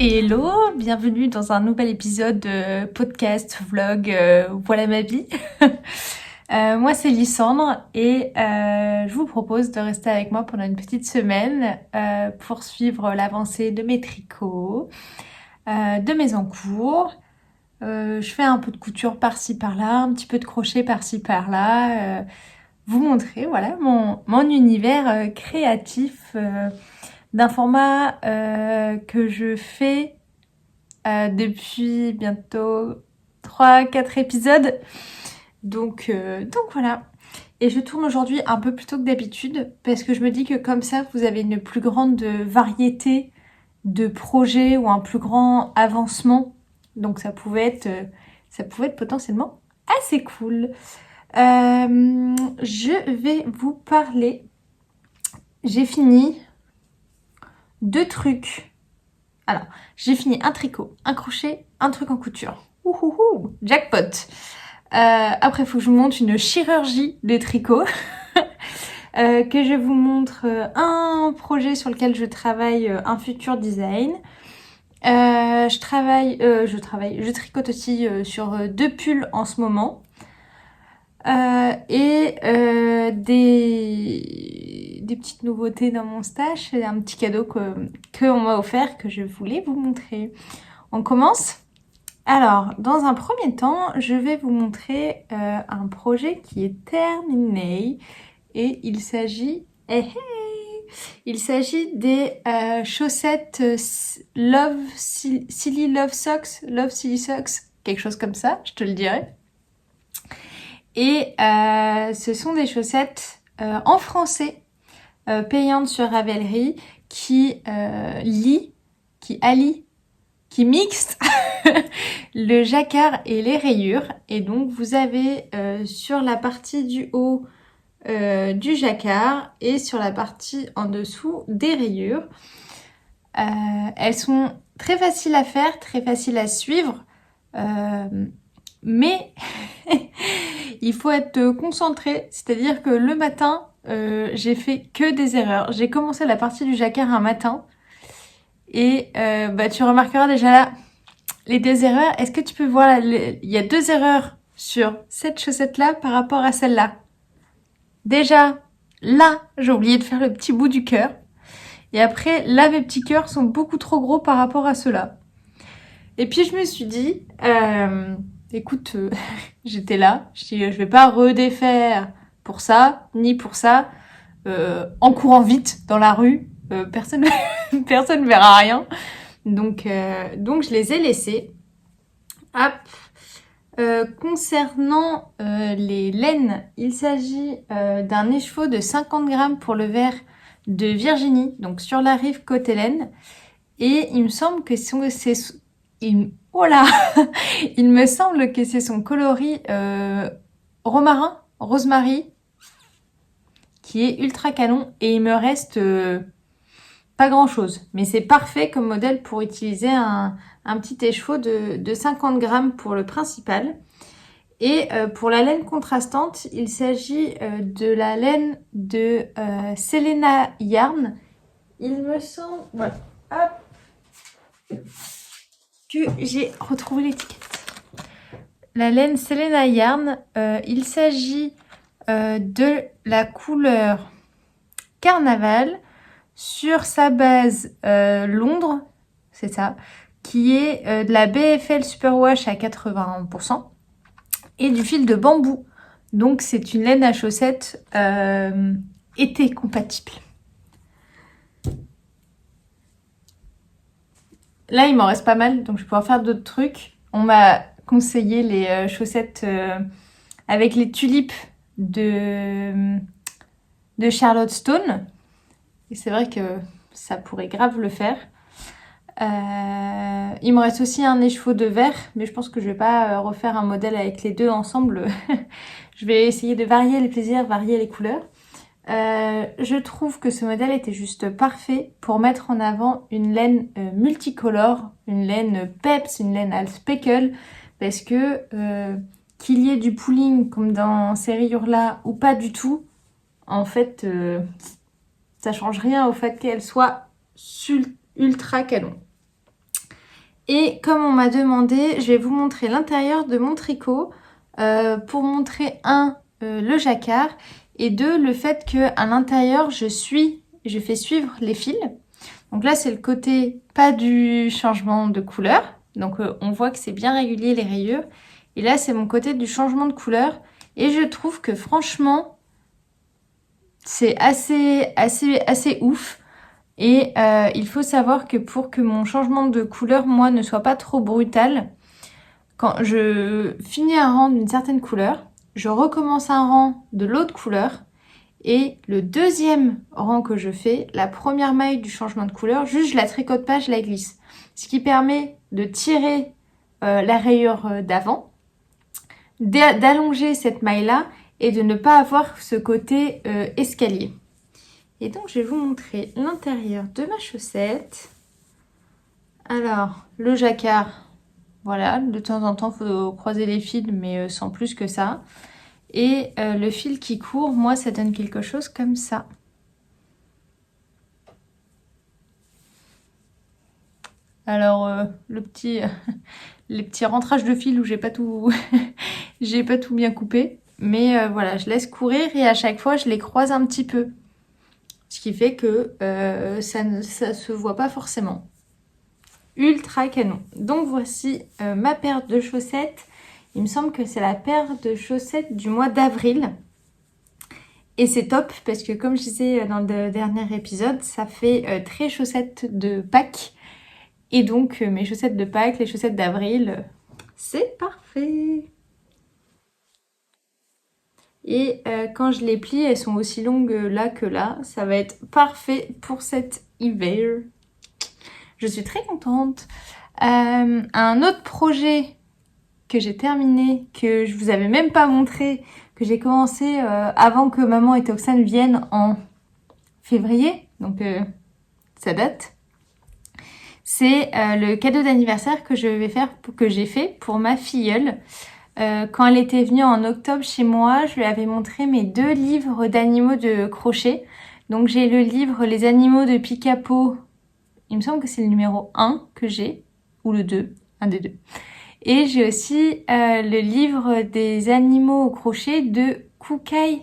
Hello, bienvenue dans un nouvel épisode de podcast, vlog, voilà ma vie. Moi c'est Lysandre et je vous propose de rester avec moi pendant une petite semaine pour suivre l'avancée de mes tricots, de mes encours. Je fais un peu de couture par-ci par-là, un petit peu de crochet par-ci par-là. Vous montrer voilà mon univers créatif d'un format que je fais depuis bientôt 3-4 épisodes. Donc voilà. Et je tourne aujourd'hui un peu plus tôt que d'habitude parce que je me dis que comme ça, vous avez une plus grande variété de projets ou un plus grand avancement. Donc ça pouvait être potentiellement assez cool. Je vais vous parler. J'ai fini 2 trucs. Alors, j'ai fini un tricot, un crochet, un truc en couture. Ouhouhou, jackpot. Après, il faut que je vous montre une chirurgie de tricot. Que je vous montre un projet sur lequel je travaille, un futur design. Je tricote aussi sur 2 pulls en ce moment. Des petites nouveautés dans mon stash, un petit cadeau qu'on m'a offert que je voulais vous montrer. On commence ? Alors, dans un premier temps, je vais vous montrer un projet qui est terminé et il s'agit des chaussettes Silly Love Silly Socks, quelque chose comme ça, je te le dirai. Et ce sont des chaussettes en français, payantes sur Ravelry, qui mixent le jacquard et les rayures. Et donc vous avez sur la partie du haut du jacquard et sur la partie en dessous des rayures. Elles sont très faciles à faire, très faciles à suivre, mais il faut être concentré, c'est-à-dire que le matin, j'ai fait que des erreurs. J'ai commencé la partie du jacquard un matin et tu remarqueras déjà là les 2 erreurs. Est-ce que tu peux voir, il y a 2 erreurs sur cette chaussette-là par rapport à celle-là. Déjà, là, j'ai oublié de faire le petit bout du cœur. Et après, là, mes petits cœurs sont beaucoup trop gros par rapport à ceux-là. Et puis, je me suis dit, écoute, j'étais là, je dis, je vais pas redéfaire pour ça, ni pour ça, en courant vite dans la rue. Personne ne verra rien. Donc, je les ai laissés. Hop. Concernant les laines, il s'agit d'un écheveau de 50 grammes pour le vert de Virginie, donc sur la rive côté laine. Et il me semble que il me semble que c'est son coloris rosemary, qui est ultra canon. Et il me reste pas grand chose. Mais c'est parfait comme modèle pour utiliser un petit écheveau de 50 grammes pour le principal. Et pour la laine contrastante, il s'agit de la laine de Selena Yarn. Il me semble que j'ai retrouvé l'étiquette. La laine Selena Yarn, il s'agit de la couleur Carnaval sur sa base Londres, c'est ça, qui est de la BFL Superwash à 80% et du fil de bambou. Donc c'est une laine à chaussettes été compatible. Là il m'en reste pas mal, donc je vais pouvoir faire d'autres trucs. On m'a conseillé les chaussettes avec les tulipes de Charlotte Stone. Et c'est vrai que ça pourrait grave le faire. Il me reste aussi un écheveau de vert, mais je pense que je vais pas refaire un modèle avec les 2 ensemble. Je vais essayer de varier les plaisirs, varier les couleurs. Je trouve que ce modèle était juste parfait pour mettre en avant une laine multicolore, une laine peps, une laine al speckle, parce que qu'il y ait du pooling comme dans ces rayures-là ou pas du tout, en fait, ça change rien au fait qu'elle soit ultra canon. Et comme on m'a demandé, je vais vous montrer l'intérieur de mon tricot pour montrer le jacquard et le fait qu'à l'intérieur je fais suivre les fils. Donc là c'est le côté pas du changement de couleur, donc on voit que c'est bien régulier les rayures. Et là c'est mon côté du changement de couleur et je trouve que franchement c'est assez ouf. Et il faut savoir que pour que mon changement de couleur, moi, ne soit pas trop brutal, quand je finis un rang d'une certaine couleur, je recommence un rang de l'autre couleur. Et le deuxième rang que je fais, la première maille du changement de couleur, juste je la tricote pas, je la glisse. Ce qui permet de tirer la rayure d'avant, d'allonger cette maille-là et de ne pas avoir ce côté escalier. Et donc, je vais vous montrer l'intérieur de ma chaussette. Alors, le jacquard, voilà, de temps en temps, il faut croiser les fils, mais sans plus que ça. Et le fil qui court, moi, ça donne quelque chose comme ça. Alors, les petits rentrages de fil où j'ai pas tout, j'ai pas tout bien coupé. Mais voilà, je laisse courir et à chaque fois, je les croise un petit peu. Ce qui fait que ça se voit pas forcément. Ultra canon. Donc voici ma paire de chaussettes. Il me semble que c'est la paire de chaussettes du mois d'avril. Et c'est top parce que comme je disais dans le dernier épisode, ça fait très chaussettes de Pâques. Et donc mes chaussettes de Pâques, les chaussettes d'avril, c'est parfait. Et quand je les plie, elles sont aussi longues là que là. Ça va être parfait pour cet hiver. Je suis très contente. Un autre projet que j'ai terminé, que je vous avais même pas montré, que j'ai commencé avant que maman et Toxane viennent en février. Donc ça date. C'est le cadeau d'anniversaire que j'ai fait pour ma filleule. Quand elle était venue en octobre chez moi, je lui avais montré mes 2 livres d'animaux de crochet. Donc j'ai le livre Les animaux de Picapo, il me semble que c'est le numéro 1 que j'ai, ou le 2, un des deux. Et j'ai aussi le livre des animaux au crochet de Koukaï,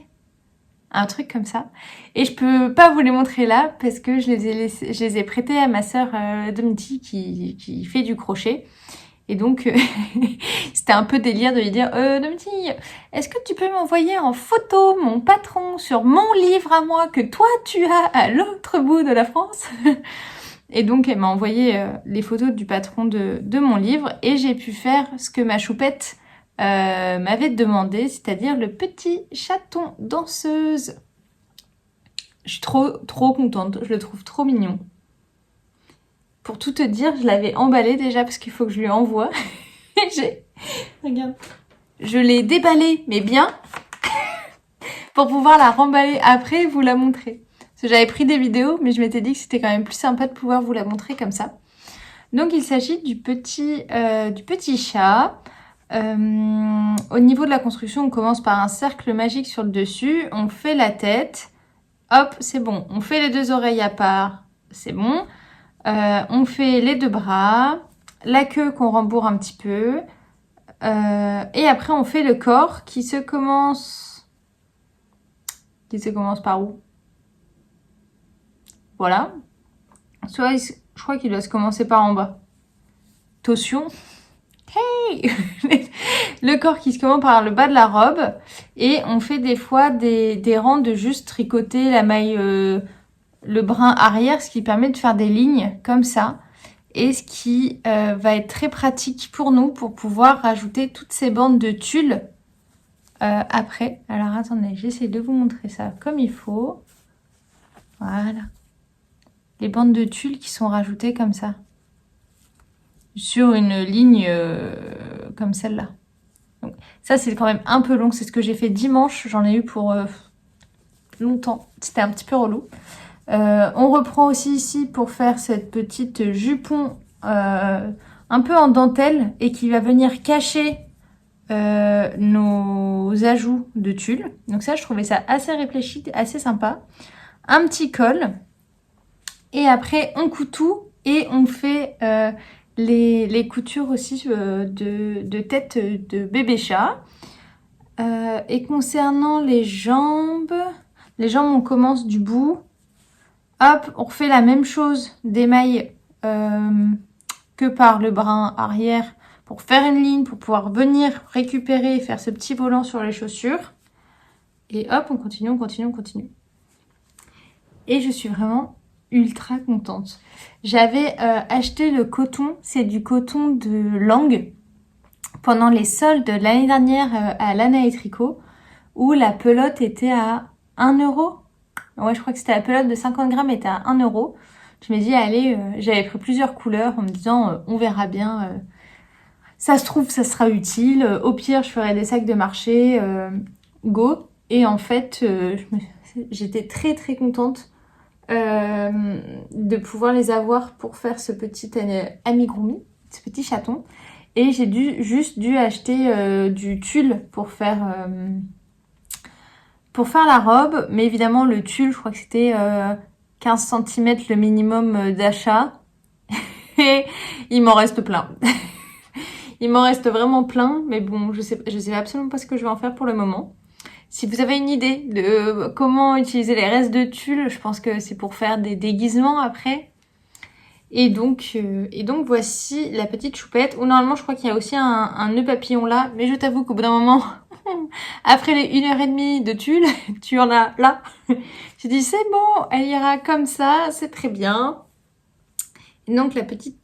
un truc comme ça. Et je peux pas vous les montrer là parce que je les ai prêtés à ma sœur Domiti qui fait du crochet. Et donc, c'était un peu délire de lui dire Domiti, est-ce que tu peux m'envoyer en photo mon patron sur mon livre à moi que toi tu as à l'autre bout de la France? Et donc, elle m'a envoyé les photos du patron de mon livre et j'ai pu faire ce que ma choupette m'avait demandé, c'est-à-dire le petit chaton danseuse. Je suis trop contente, je le trouve trop mignon. Pour tout te dire, je l'avais emballé déjà parce qu'il faut que je lui envoie. Regarde. Je l'ai déballé, mais bien, pour pouvoir la remballer après et vous la montrer. Parce que j'avais pris des vidéos, mais je m'étais dit que c'était quand même plus sympa de pouvoir vous la montrer comme ça. Donc il s'agit du petit chat. Au niveau de la construction, on commence par un cercle magique sur le dessus. On fait la tête. Hop, c'est bon. On fait les 2 oreilles à part. C'est bon. On fait les 2 bras, la queue qu'on rembourre un petit peu, et après on fait le corps qui se commence par où? Voilà. Soit je crois qu'il doit se commencer par en bas. Torsion. Hey. Le corps qui se commence par le bas de la robe, et on fait des fois des rangs de juste tricoter la maille le brin arrière, ce qui permet de faire des lignes comme ça. Et ce qui va être très pratique pour nous pour pouvoir rajouter toutes ces bandes de tulle après. Alors attendez, j'essaie de vous montrer ça comme il faut. Voilà. Les bandes de tulle qui sont rajoutées comme ça. Sur une ligne comme celle-là. Donc, ça c'est quand même un peu long, c'est ce que j'ai fait dimanche. J'en ai eu pour longtemps. C'était un petit peu relou. On reprend aussi ici pour faire cette petite jupon un peu en dentelle et qui va venir cacher nos ajouts de tulle. Donc ça, je trouvais ça assez réfléchi, assez sympa. Un petit col. Et après, on coud tout et on fait les coutures aussi de tête de bébé chat. Et concernant les jambes, on commence du bout. Hop, on refait la même chose des mailles que par le brin arrière pour faire une ligne, pour pouvoir venir récupérer et faire ce petit volant sur les chaussures. Et hop, on continue, on continue, on continue. Et je suis vraiment ultra contente. J'avais acheté le coton, c'est du coton de Lang, pendant les soldes de l'année dernière à Lana et Tricot, où la pelote était à 1 euro. Ouais, je crois que c'était la pelote de 50 grammes était à 1 euro. Je me dis, allez, j'avais pris plusieurs couleurs en me disant, on verra bien. Ça se trouve, ça sera utile. Au pire, je ferai des sacs de marché. Go. Et en fait, j'étais très très contente de pouvoir les avoir pour faire ce petit amigurumi, ce petit chaton. Et j'ai juste dû acheter du tulle pour faire la robe. Mais évidemment, le tulle, je crois que c'était 15 cm le minimum d'achat. Et il m'en reste plein. Il m'en reste vraiment plein. Mais bon, je sais absolument pas ce que je vais en faire pour le moment. Si vous avez une idée de comment utiliser les restes de tulle, je pense que c'est pour faire des déguisements après. Et donc voici la petite choupette. Où normalement, je crois qu'il y a aussi un nœud papillon là. Mais je t'avoue qu'au bout d'un moment, après les 1h30 de tulle, tu en as là. J'ai dit c'est bon, elle ira comme ça, c'est très bien. Et donc le petit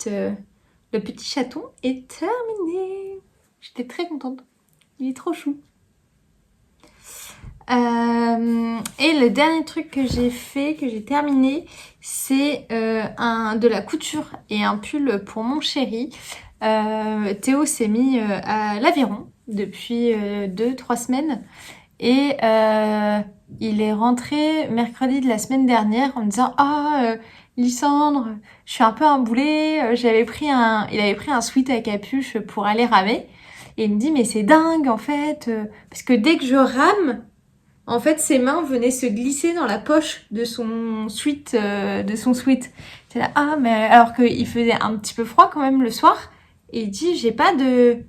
chaton est terminé. J'étais très contente. Il est trop chou. Et le dernier truc que j'ai fait, que j'ai terminé, c'est de la couture et un pull pour mon chéri. Théo s'est mis à l'aviron depuis 2-3 semaines et il est rentré mercredi de la semaine dernière en me disant Lysandre, je suis un peu un boulet, il avait pris un sweat à capuche pour aller ramer et il me dit mais c'est dingue en fait parce que dès que je rame, en fait, ses mains venaient se glisser dans la poche de son sweat. C'est là, mais alors qu'il faisait un petit peu froid quand même le soir. Et il dit, j'ai pas de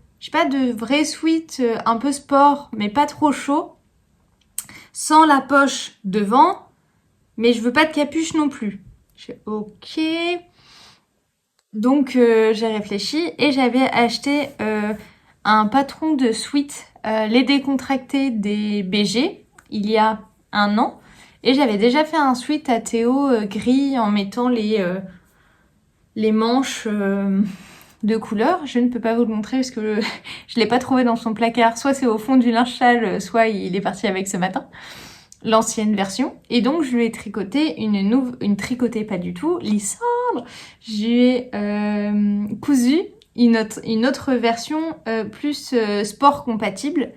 vrai sweat un peu sport, mais pas trop chaud, sans la poche devant, mais je veux pas de capuche non plus. Je fais, ok. Donc j'ai réfléchi et j'avais acheté un patron de sweat, les décontractés des BG. Il y a 1 an. Et j'avais déjà fait un sweat à Théo gris en mettant les manches de couleur. Je ne peux pas vous le montrer parce que je l'ai pas trouvé dans son placard. Soit c'est au fond du linge-sale, soit il est parti avec ce matin. L'ancienne version. Et donc, je lui ai tricoté une tricotée pas du tout, Lysandre. Je lui ai cousu une autre version plus sport compatible.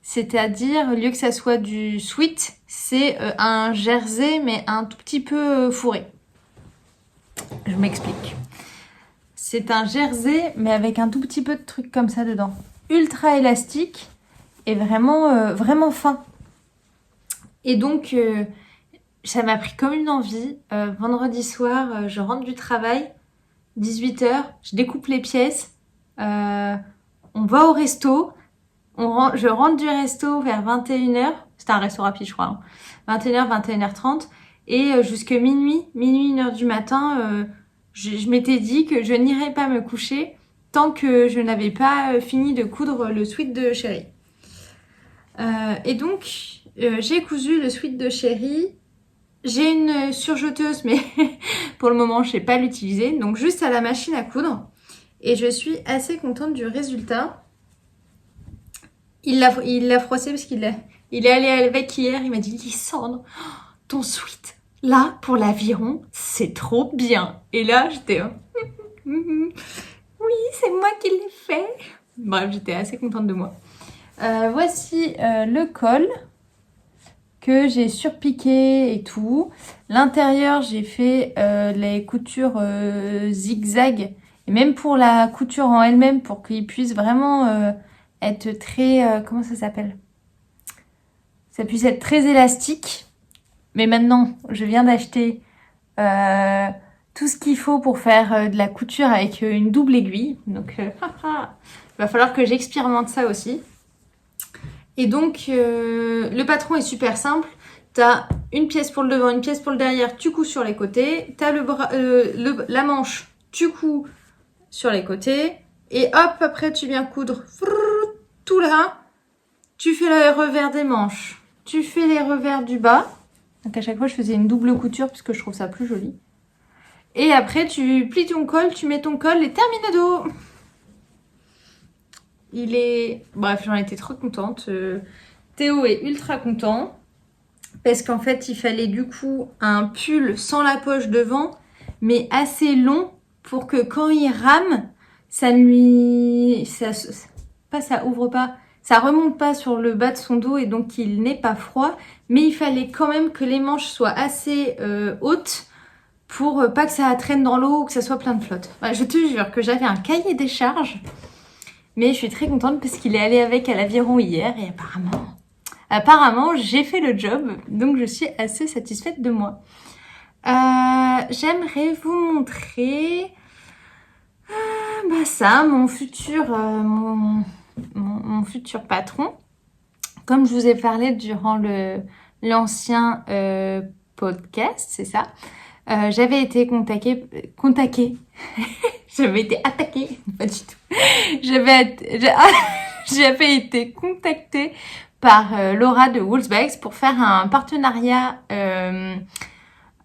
C'est-à-dire, au lieu que ça soit du sweat, c'est un jersey, mais un tout petit peu fourré. Je m'explique. C'est un jersey, mais avec un tout petit peu de trucs comme ça dedans. Ultra élastique et vraiment, vraiment fin. Et donc, ça m'a pris comme une envie. Vendredi soir, je rentre du travail, 18h, je découpe les pièces, on va au resto. Je rentre du resto vers 21h. C'était un resto rapide, je crois. 21h, 21h30. Et jusque minuit, 1h du matin, je m'étais dit que je n'irais pas me coucher tant que je n'avais pas fini de coudre le sweat de chéri. Et donc, j'ai cousu le sweat de chéri. J'ai une surjeteuse, mais pour le moment, je ne sais pas l'utiliser. Donc, juste à la machine à coudre. Et je suis assez contente du résultat. Il l'a froissé parce qu'il est allé avec hier. Il m'a dit, Lysandre, ton sweat, là, pour l'aviron, c'est trop bien. Et là, j'étais... oui, c'est moi qui l'ai fait. Bref, j'étais assez contente de moi. Voici le col que j'ai surpiqué et tout. L'intérieur, j'ai fait les coutures zigzag. Et même pour la couture en elle-même, pour qu'il puisse vraiment... être très... comment ça s'appelle? Ça puisse être très élastique. Mais maintenant, je viens d'acheter tout ce qu'il faut pour faire de la couture avec une double aiguille. Donc, il va falloir que j'expérimente ça aussi. Et donc, le patron est super simple. T'as une pièce pour le devant, une pièce pour le derrière, tu couds sur les côtés. T'as la manche, tu couds sur les côtés. Et hop, après, tu viens coudre tout là. Tu fais le revers des manches. Tu fais les revers du bas. Donc, à chaque fois, je faisais une double couture parce que je trouve ça plus joli. Et après, tu plies ton col, tu mets ton col et terminado. Bref, j'en étais trop contente. Théo est ultra content. Parce qu'en fait, il fallait du coup un pull sans la poche devant, mais assez long pour que quand il rame, ça ouvre pas, ça remonte pas sur le bas de son dos et donc qu'il n'ait pas froid. Mais il fallait quand même que les manches soient assez hautes pour pas que ça traîne dans l'eau ou que ça soit plein de flotte. Bah, je te jure que j'avais un cahier des charges, mais je suis très contente parce qu'il est allé avec à l'aviron hier et apparemment, j'ai fait le job, donc je suis assez satisfaite de moi. J'aimerais vous montrer mon futur patron. Comme je vous ai parlé durant l'ancien podcast, c'est ça. J'avais été contactée. J'avais été attaquée, pas du tout. J'avais été contactée par Laura de Woolsbags pour faire un partenariat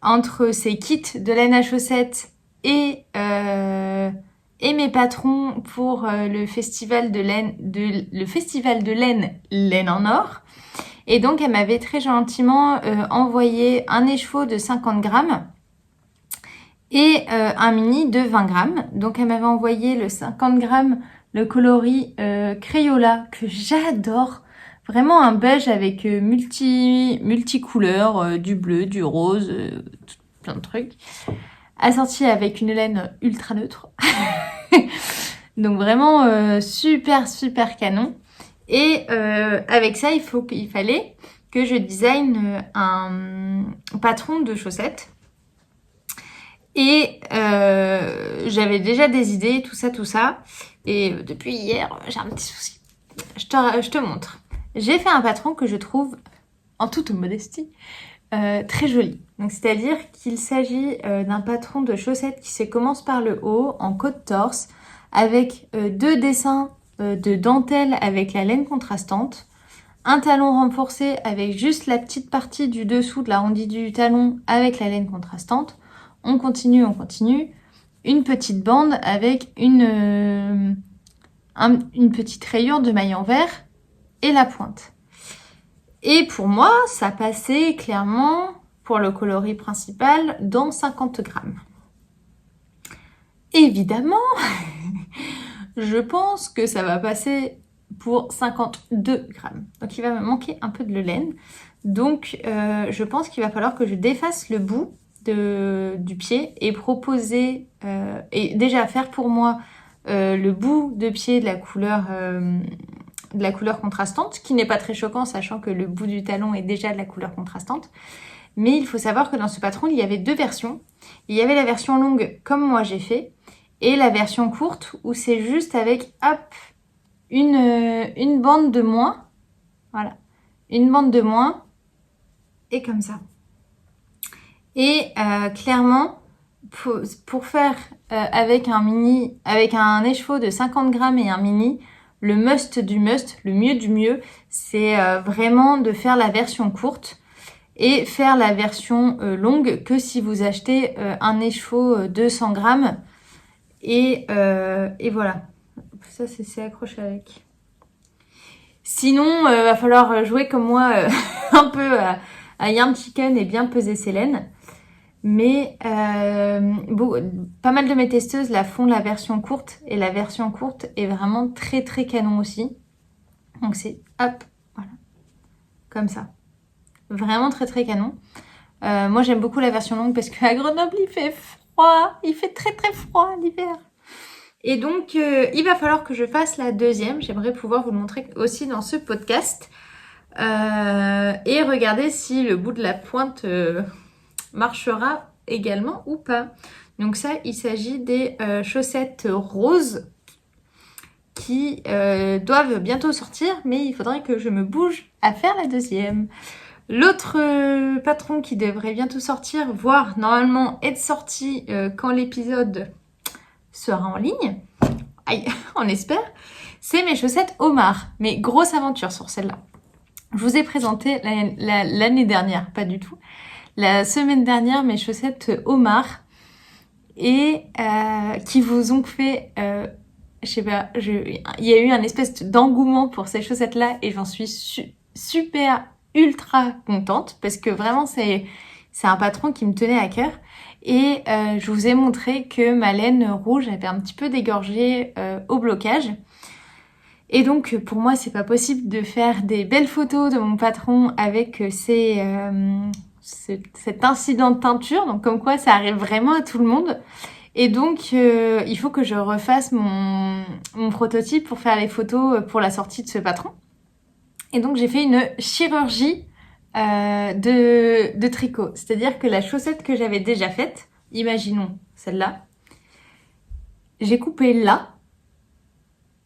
entre ses kits de laine à chaussettes et mes patrons pour le festival de laine en or. Et donc, elle m'avait très gentiment envoyé un écheveau de 50 grammes et un mini de 20 grammes. Donc, elle m'avait envoyé le 50 grammes, le coloris Crayola, que j'adore. Vraiment un beige avec multicouleurs, du bleu, du rose, plein de trucs. Assorti avec une laine ultra neutre. Donc vraiment super canon. Et avec ça, il fallait que je design un patron de chaussettes. Et j'avais déjà des idées, tout ça. Et depuis hier, j'ai un petit souci. Je te montre. J'ai fait un patron que je trouve, en toute modestie, très joli. Donc, c'est-à-dire qu'il s'agit d'un patron de chaussettes qui commence par le haut, en côte-torse, avec 2 dessins de dentelle avec la laine contrastante, un talon renforcé avec juste la petite partie du dessous de l'arrondi du talon avec la laine contrastante. On continue. Une petite bande avec une petite rayure de maille en vert et la pointe. Et pour moi, ça passait clairement, pour le coloris principal, dans 50 grammes. Évidemment, je pense que ça va passer pour 52 grammes. Donc, il va me manquer un peu de laine. Donc, je pense qu'il va falloir que je défasse le bout du pied et proposer, et déjà faire pour moi le bout de pied de la couleur contrastante, qui n'est pas très choquant, sachant que le bout du talon est déjà de la couleur contrastante. Mais il faut savoir que dans ce patron, il y avait 2 versions. Il y avait la version longue, comme moi j'ai fait, et la version courte, où c'est juste avec, une bande de moins. Voilà. Une bande de moins. Et comme ça. Et clairement, pour faire avec un écheveau de 50 grammes et un mini, le must du must, le mieux du mieux, c'est vraiment de faire la version courte et faire la version longue que si vous achetez un écheveau de 100 grammes. Et voilà. Ça, c'est accroché avec. Sinon, va falloir jouer comme moi un peu à Yarn Chicken et bien peser ses laines. Mais pas mal de mes testeuses la font la version courte. Et la version courte est vraiment très canon aussi. Donc c'est hop, voilà. Comme ça. Vraiment très canon. Moi j'aime beaucoup la version longue parce qu'à Grenoble il fait froid. Il fait très froid l'hiver. Et donc il va falloir que je fasse la deuxième. J'aimerais pouvoir vous le montrer aussi dans ce podcast. Et regarder si le bout de la pointe marchera également ou pas. Donc ça, il s'agit des chaussettes roses qui doivent bientôt sortir, mais il faudrait que je me bouge à faire la deuxième. L'autre patron qui devrait bientôt sortir, voire normalement être sorti quand l'épisode sera en ligne, aïe, on espère, c'est mes chaussettes Omar. Mais grosse aventure sur celle-là. Je vous ai présenté l'année dernière, pas du tout, la semaine dernière, mes chaussettes Omar et qui vous ont fait... je sais pas, il y a eu un espèce d'engouement pour ces chaussettes-là et j'en suis super ultra contente parce que vraiment c'est un patron qui me tenait à cœur et je vous ai montré que ma laine rouge avait un petit peu dégorgé au blocage. Et donc pour moi c'est pas possible de faire des belles photos de mon patron avec cet incident de teinture, donc comme quoi ça arrive vraiment à tout le monde. Et donc, il faut que je refasse mon prototype pour faire les photos pour la sortie de ce patron. Et donc, j'ai fait une chirurgie de tricot. C'est-à-dire que la chaussette que j'avais déjà faite, imaginons celle-là, j'ai coupé là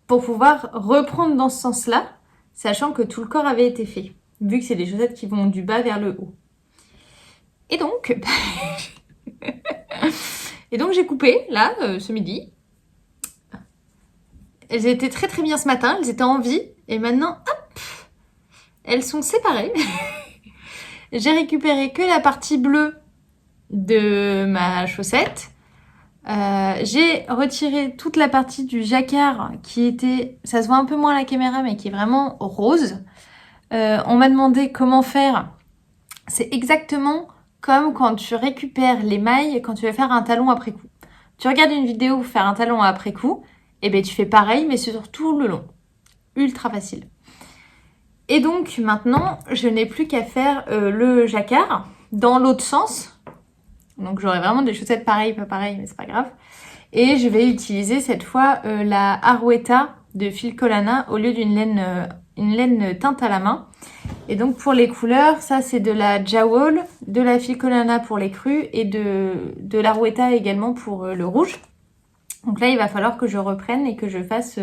pour pouvoir reprendre dans ce sens-là, sachant que tout le corps avait été fait, vu que c'est des chaussettes qui vont du bas vers le haut. Et donc... Et donc j'ai coupé, là, ce midi. Elles étaient très très bien ce matin, elles étaient en vie. Et maintenant, hop, elles sont séparées. J'ai récupéré que la partie bleue de ma chaussette. J'ai retiré toute la partie du jacquard qui était, ça se voit un peu moins à la caméra, mais qui est vraiment rose. On m'a demandé comment faire. C'est exactement... comme quand tu récupères les mailles quand tu veux faire un talon après coup. Tu regardes une vidéo pour faire un talon après coup, et ben tu fais pareil, mais c'est sur tout le long. Ultra facile. Et donc maintenant, je n'ai plus qu'à faire le jacquard dans l'autre sens. Donc j'aurai vraiment des chaussettes pareilles, pas pareilles, mais c'est pas grave. Et je vais utiliser cette fois la Arwetta de Filcolana au lieu d'une laine teinte à la main. Et donc pour les couleurs, ça c'est de la Jawol, de la Filcolana pour les crus et de l'Arwetta également pour le rouge. Donc là il va falloir que je reprenne et que je fasse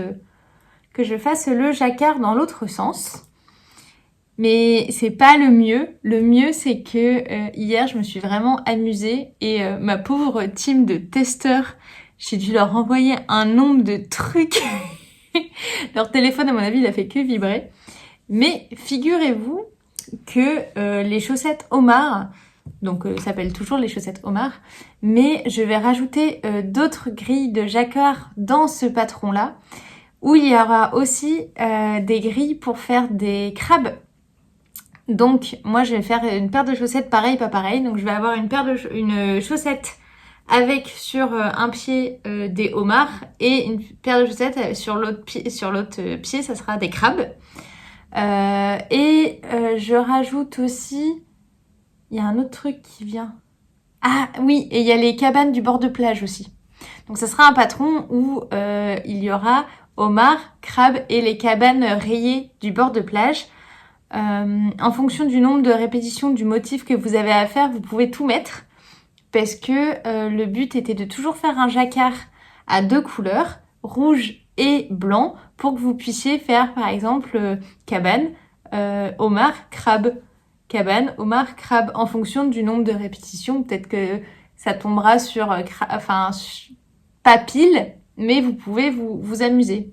le jacquard dans l'autre sens. Mais c'est pas le mieux. Le mieux c'est que hier je me suis vraiment amusée et ma pauvre team de testeurs, j'ai dû leur envoyer un nombre de trucs. Leur téléphone à mon avis il a fait que vibrer. Mais figurez-vous que les chaussettes Omar, donc ça s'appelle toujours les chaussettes Omar, mais je vais rajouter d'autres grilles de jacquard dans ce patron-là, où il y aura aussi des grilles pour faire des crabes. Donc moi je vais faire une paire de chaussettes pareil, pas pareil, donc je vais avoir une chaussette avec sur un pied des homards et une paire de chaussettes sur l'autre pied, ça sera des crabes. Je rajoute aussi, il y a un autre truc qui vient. Ah oui, et il y a les cabanes du bord de plage aussi. Donc ça sera un patron où il y aura homard, crabe et les cabanes rayées du bord de plage. En fonction du nombre de répétitions du motif que vous avez à faire, vous pouvez tout mettre. Parce que le but était de toujours faire un jacquard à 2 couleurs, rouge et blanc, pour que vous puissiez faire par exemple cabane, homard, crabe, cabane, homard, crabe, en fonction du nombre de répétitions. Peut-être que ça tombera sur, pas pile, mais vous pouvez vous amuser.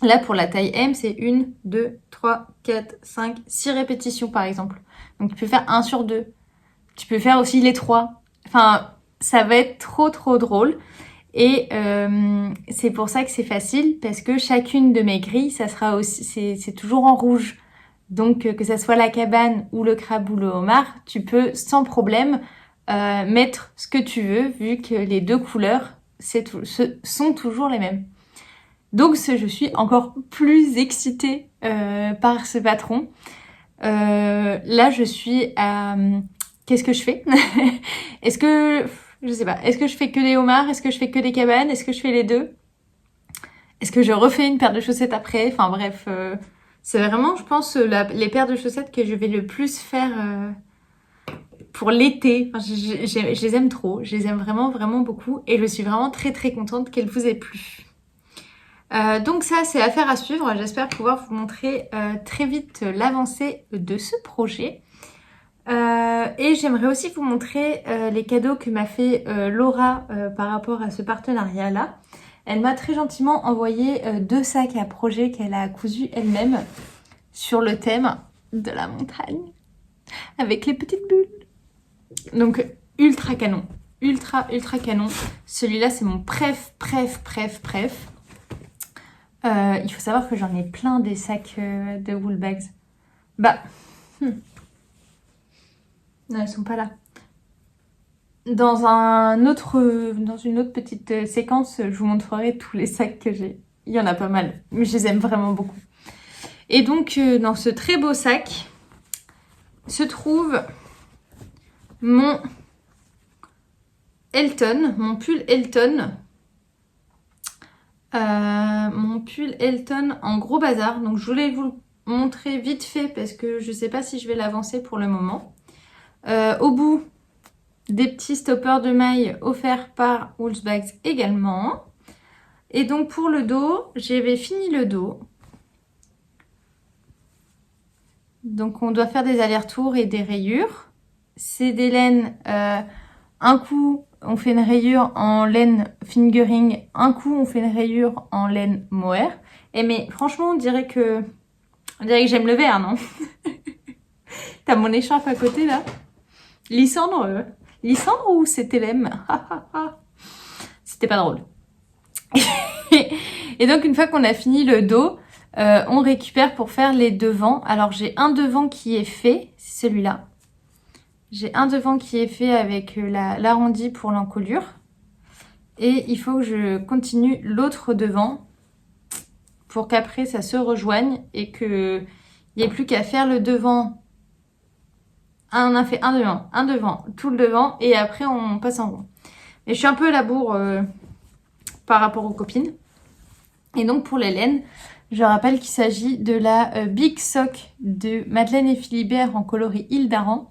Là pour la taille M, c'est 1, 2, 3, 4, 5, 6 répétitions par exemple. Donc tu peux faire 1 sur 2. Tu peux faire aussi les 3. Enfin, ça va être trop drôle. Et c'est pour ça que c'est facile, parce que chacune de mes grilles, ça sera aussi, c'est toujours en rouge. Donc que ça soit la cabane ou le crabe ou le homard, tu peux sans problème mettre ce que tu veux, vu que les 2 couleurs sont toujours les mêmes. Donc je suis encore plus excitée par ce patron. Là, je suis à... Qu'est-ce que je fais? Je sais pas. Est-ce que je fais que des homards? Est-ce que je fais que des cabanes? Est-ce que je fais les 2? Est-ce que je refais une paire de chaussettes après? Enfin bref, c'est vraiment, je pense, les paires de chaussettes que je vais le plus faire pour l'été. Enfin, je les aime trop, je les aime vraiment, vraiment beaucoup et je suis vraiment très, très contente qu'elles vous aient plu. Donc ça, c'est affaire à suivre. J'espère pouvoir vous montrer très vite l'avancée de ce projet. Et j'aimerais aussi vous montrer les cadeaux que m'a fait Laura par rapport à ce partenariat-là. Elle m'a très gentiment envoyé 2 sacs à projet qu'elle a cousus elle-même sur le thème de la montagne avec les petites bulles. Donc ultra canon, ultra canon. Celui-là c'est mon préf. Il faut savoir que j'en ai plein des sacs de wool bags. Bah, non, ils sont pas là. Dans une autre petite séquence, je vous montrerai tous les sacs que j'ai. Il y en a pas mal, mais je les aime vraiment beaucoup. Et donc, dans ce très beau sac, se trouve mon Elton, mon pull Elton. Mon pull Elton en gros bazar. Donc, je voulais vous le montrer vite fait parce que je sais pas si je vais l'avancer pour le moment. Au bout, des petits stoppers de mailles offerts par Woolsbags également. Et donc pour le dos, j'avais fini le dos. Donc on doit faire des allers-retours et des rayures. C'est des laines, un coup on fait une rayure en laine fingering, un coup on fait une rayure en laine mohair. Et mais franchement on dirait que j'aime le vert, non? T'as mon écharpe à côté là. Lysandre ou c'était l'M? C'était pas drôle. Et donc une fois qu'on a fini le dos, on récupère pour faire les devants. Alors j'ai un devant qui est fait, c'est celui-là. J'ai un devant qui est fait avec l'arrondi pour l'encolure. Et il faut que je continue l'autre devant pour qu'après ça se rejoigne et qu'il n'y ait plus qu'à faire le devant. On a fait un devant, tout le devant et après on passe en rond. Et je suis un peu à la bourre par rapport aux copines. Et donc pour les laines, je rappelle qu'il s'agit de la Big Sock de Madeleine et Philibert en coloris Île d'Aran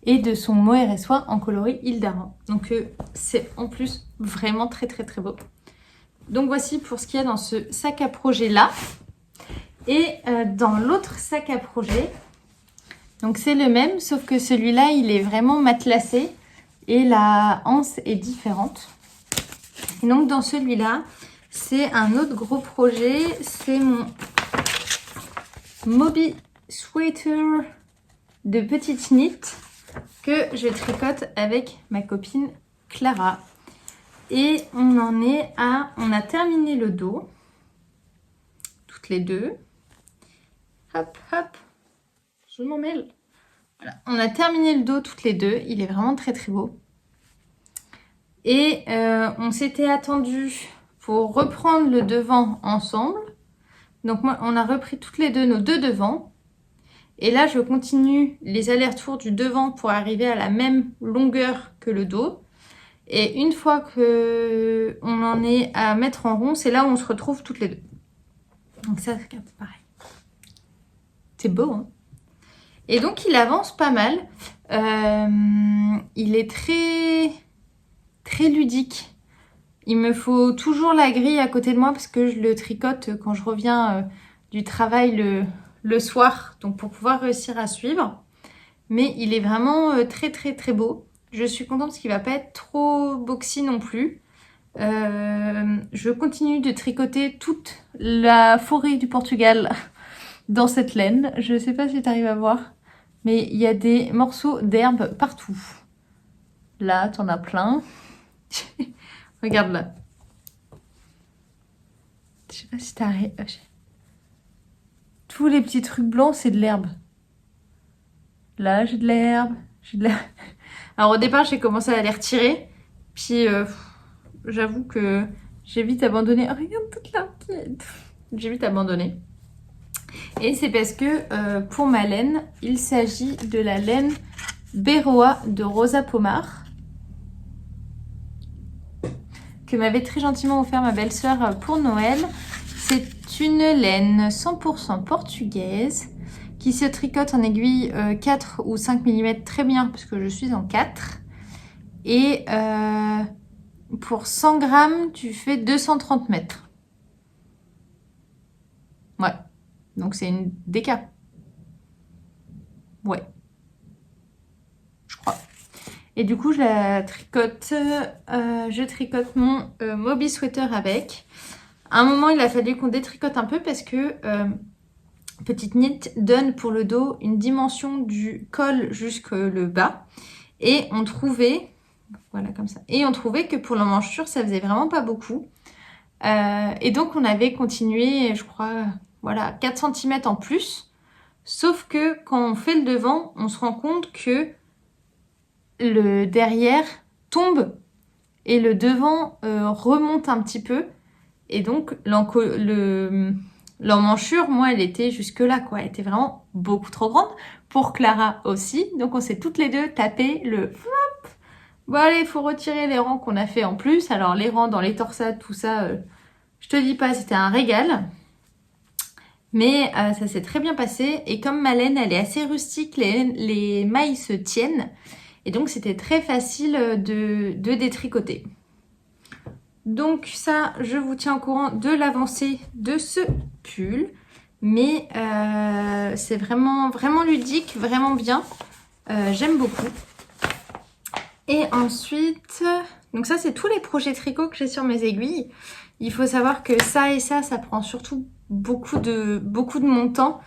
et de son mohair et soie en coloris Île d'Aran. Donc c'est en plus vraiment très beau. Donc voici pour ce qu'il y a dans ce sac à projet là. Et dans l'autre sac à projet, donc c'est le même, sauf que celui-là, il est vraiment matelassé et la anse est différente. Et donc dans celui-là, c'est un autre gros projet. C'est mon Moby Sweater de petite knit que je tricote avec ma copine Clara. Et on a terminé le dos, toutes les deux. Hop, je m'en mêle. Voilà. On a terminé le dos toutes les deux. Il est vraiment très beau. Et on s'était attendu pour reprendre le devant ensemble. Donc moi, on a repris toutes les deux nos deux devants. Et là, je continue les allers-retours du devant pour arriver à la même longueur que le dos. Et une fois que on en est à mettre en rond, c'est là où on se retrouve toutes les deux. Donc ça, regarde, c'est pareil. C'est beau, hein? Et donc, il avance pas mal. Il est très ludique. Il me faut toujours la grille à côté de moi parce que je le tricote quand je reviens du travail le soir. Donc, pour pouvoir réussir à suivre. Mais il est vraiment très beau. Je suis contente parce qu'il va pas être trop boxy non plus. Je continue de tricoter toute la forêt du Portugal dans cette laine. Je sais pas si tu arrives à voir, mais il y a des morceaux d'herbe partout. Là, t'en as plein. Regarde là. Je sais pas si t'arrives. Tous les petits trucs blancs, c'est de l'herbe. Là, j'ai de l'herbe. Alors au départ, j'ai commencé à les retirer. Puis j'avoue que j'ai vite abandonné. Oh, regarde toute la petite. J'ai vite abandonné. Et c'est parce que pour ma laine, il s'agit de la laine Béroa de Rosa Pomar que m'avait très gentiment offert ma belle-sœur pour Noël. C'est une laine 100% portugaise qui se tricote en aiguille 4 ou 5 mm très bien parce que je suis en 4. Et pour 100 grammes, tu fais 230 mètres. Ouais, donc c'est une DK. Ouais, je crois. Et du coup, je tricote mon Moby Sweater avec. À un moment, il a fallu qu'on détricote un peu parce que Petite Knit donne pour le dos une dimension du col jusqu'au le bas. Et on trouvait, voilà comme ça, et on trouvait que pour l'emmanchure, ça faisait vraiment pas beaucoup. Et donc, on avait continué, je crois, voilà, 4 cm en plus. Sauf que quand on fait le devant, on se rend compte que le derrière tombe et le devant remonte un petit peu. Et donc, l'emmanchure, moi, elle était jusque là, quoi. Elle était vraiment beaucoup trop grande. Pour Clara aussi. Donc, on s'est toutes les deux tapé le... Bon, allez, il faut retirer les rangs qu'on a fait en plus. Alors, les rangs dans les torsades, tout ça, je te dis pas, c'était un régal. Mais ça s'est très bien passé. Et comme ma laine, elle est assez rustique, les mailles se tiennent. Et donc, c'était très facile de détricoter. Donc ça, je vous tiens au courant de l'avancée de ce pull. Mais c'est vraiment, vraiment ludique, vraiment bien. J'aime beaucoup. Et ensuite, donc ça, c'est tous les projets tricot que j'ai sur mes aiguilles. Il faut savoir que ça et ça prend surtout beaucoup de mon temps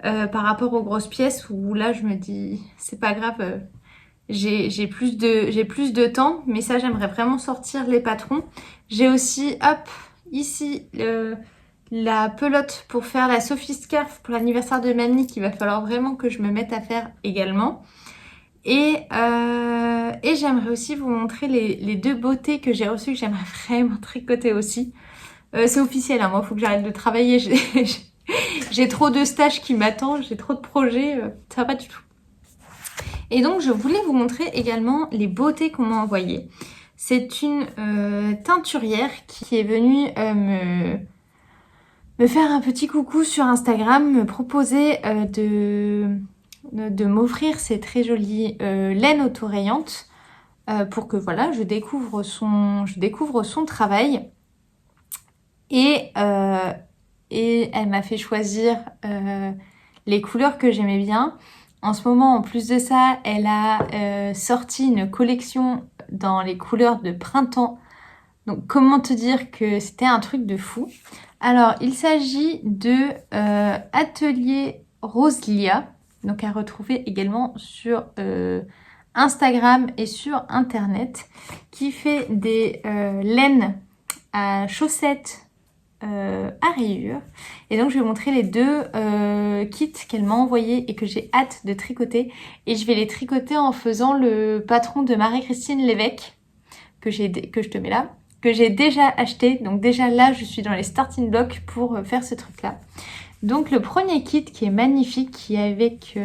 par rapport aux grosses pièces où là, je me dis, c'est pas grave, j'ai plus de temps, mais ça, j'aimerais vraiment sortir les patrons. J'ai aussi, hop, ici, la pelote pour faire la Sophie Scarf pour l'anniversaire de mamie qu'il va falloir vraiment que je me mette à faire également. Et j'aimerais aussi vous montrer les deux beautés que j'ai reçues, que j'aimerais vraiment tricoter aussi. C'est officiel, hein, moi, il faut que j'arrête de travailler. J'ai trop de stages qui m'attendent, j'ai trop de projets, ça va pas du tout. Et donc, je voulais vous montrer également les beautés qu'on m'a envoyées. C'est une teinturière qui est venue me faire un petit coucou sur Instagram, me proposer de m'offrir ces très jolies laines autorayantes pour que voilà, je découvre son travail. Et elle m'a fait choisir les couleurs que j'aimais bien. En ce moment, en plus de ça, elle a sorti une collection dans les couleurs de printemps. Donc, comment te dire que c'était un truc de fou. Alors, il s'agit de Atelier Roselia, donc à retrouver également sur Instagram et sur Internet, qui fait des laines à chaussettes à rayures. Et donc je vais vous montrer les deux kits qu'elle m'a envoyés et que j'ai hâte de tricoter. Et je vais les tricoter en faisant le patron de Marie-Christine Lévesque que je te mets là, que j'ai déjà acheté. Donc déjà là, je suis dans les starting blocks pour faire ce truc-là. Donc le premier kit qui est magnifique, qui est avec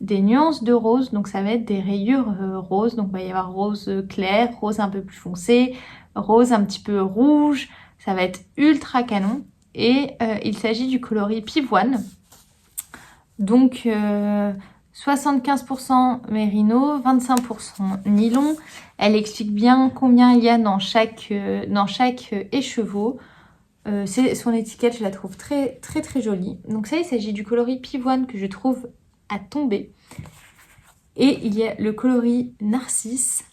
des nuances de rose. Donc ça va être des rayures roses. Donc il va y avoir rose clair, rose un peu plus foncé, rose un petit peu rouge. Ça va être ultra canon. Et il s'agit du coloris Pivoine. Donc 75% mérino, 25% nylon. Elle explique bien combien il y a dans chaque écheveau. Son étiquette, je la trouve très très très jolie. Donc ça, il s'agit du coloris Pivoine que je trouve à tomber. Et il y a le coloris Narcisse.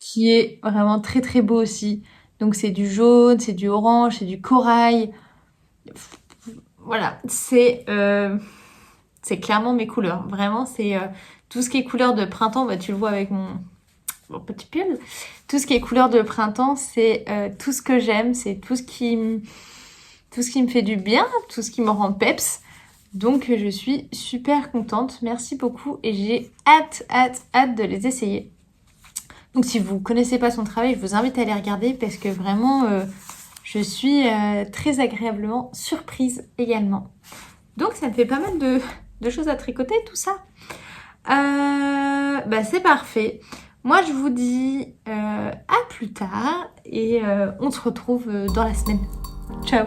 Qui est vraiment très très beau aussi. Donc c'est du jaune, c'est du orange, c'est du corail. Voilà, c'est clairement mes couleurs. Vraiment, c'est tout ce qui est couleur de printemps. Bah, tu le vois avec mon petit pull. Tout ce qui est couleur de printemps, c'est tout ce que j'aime. C'est tout ce qui me fait du bien, tout ce qui me rend peps. Donc je suis super contente. Merci beaucoup et j'ai hâte de les essayer. Donc si vous ne connaissez pas son travail, je vous invite à aller regarder parce que vraiment, je suis très agréablement surprise également. Donc ça me fait pas mal de choses à tricoter tout ça. C'est parfait. Moi je vous dis à plus tard et on se retrouve dans la semaine. Ciao!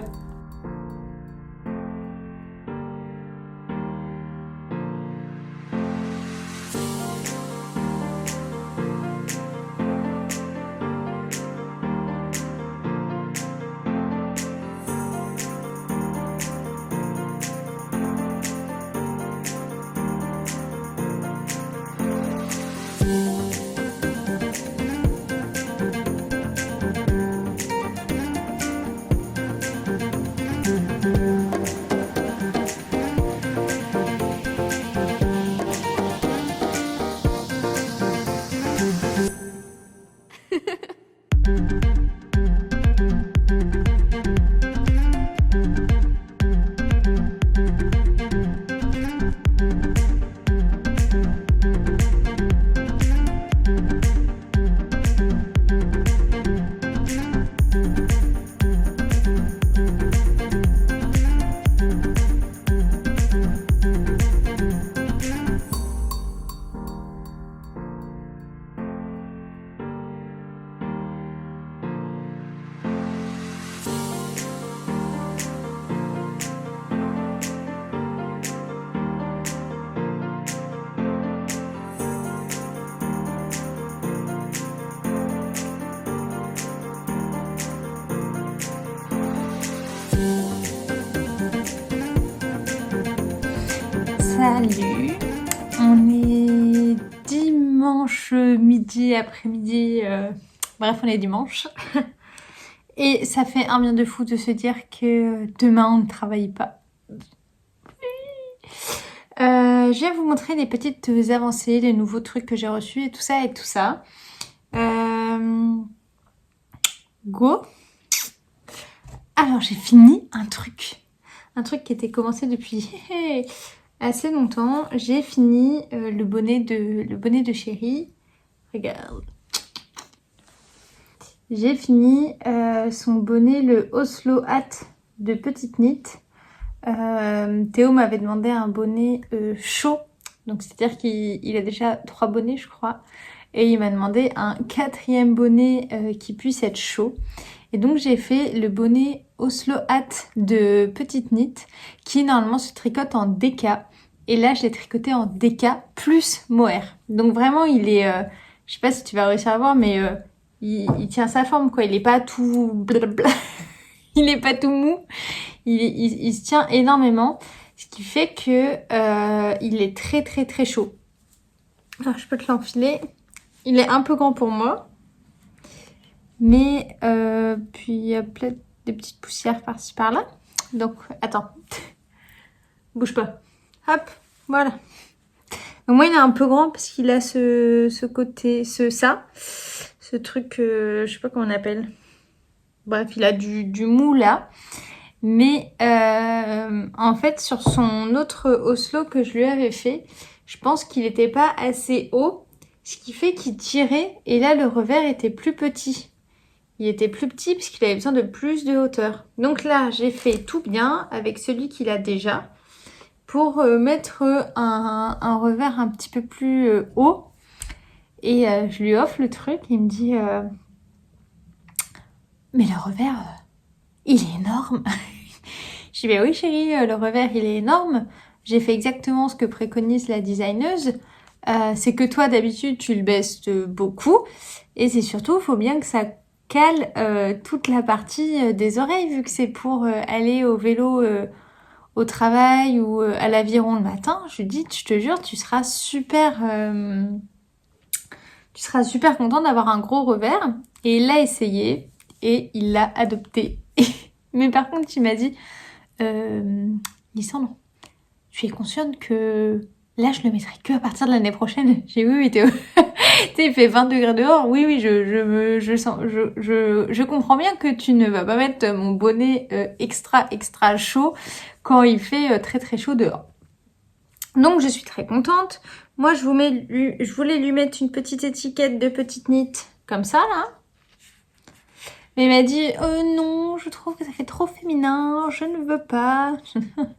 Salut, on est dimanche midi, après-midi, bref on est dimanche. Et ça fait un bien de fou de se dire que demain on ne travaille pas. Je viens vous montrer des petites avancées, des nouveaux trucs que j'ai reçus et tout ça et tout ça. Go. Alors j'ai fini un truc qui était commencé depuis assez longtemps. J'ai fini le bonnet de Chérie. Regarde. J'ai fini son bonnet, le Oslo Hat de Petite Knit. Théo m'avait demandé un bonnet chaud. Donc c'est-à-dire qu'il a déjà 3 bonnets je crois. Et il m'a demandé un 4e bonnet qui puisse être chaud. Et donc j'ai fait le bonnet Oslo Hat de Petite Knit qui normalement se tricote en DK. Et là je l'ai tricoté en DK plus mohair. Donc vraiment il est, je sais pas si tu vas réussir à voir mais il tient sa forme quoi. Il est pas tout blablabla. Il est pas tout mou. Il se tient énormément. Ce qui fait que il est très très très chaud. Alors je peux te l'enfiler. Il est un peu grand pour moi. Mais puis il y a plein de petites poussières par-ci par-là. Donc attends. Bouge pas. Hop, voilà. Donc moi il est un peu grand parce qu'il a ce côté, ce truc, je sais pas comment on appelle. Bref, il a du mou là. Mais en fait sur son autre Oslo que je lui avais fait, je pense qu'il n'était pas assez haut. Ce qui fait qu'il tirait et là le revers était plus petit. Il était plus petit puisqu'il avait besoin de plus de hauteur. Donc là, j'ai fait tout bien avec celui qu'il a déjà pour mettre un revers un petit peu plus haut. Et je lui offre le truc. Il me dit mais le revers, il est énorme. Je dis bah oui chérie, le revers il est énorme. J'ai fait exactement ce que préconise la designeuse. C'est que toi d'habitude tu le baisses beaucoup. Et c'est surtout, il faut bien que ça cale toute la partie des oreilles vu que c'est pour aller au vélo au travail ou à l'aviron le matin. Je lui dis, je te jure, tu seras super content d'avoir un gros revers. Et il l'a essayé et il l'a adopté. Mais par contre, il m'a dit, Lysandre, tu es consciente que là, je le mettrai que à partir de l'année prochaine. J'ai dit oui, Théo. Tu sais, il fait 20 degrés dehors. Oui, je comprends bien que tu ne vas pas mettre mon bonnet extra chaud quand il fait très très chaud dehors. Donc, je suis très contente. Moi, je voulais lui mettre une petite étiquette de Petite Knit comme ça, là. Mais il m'a dit non, je trouve que ça fait trop féminin, je ne veux pas.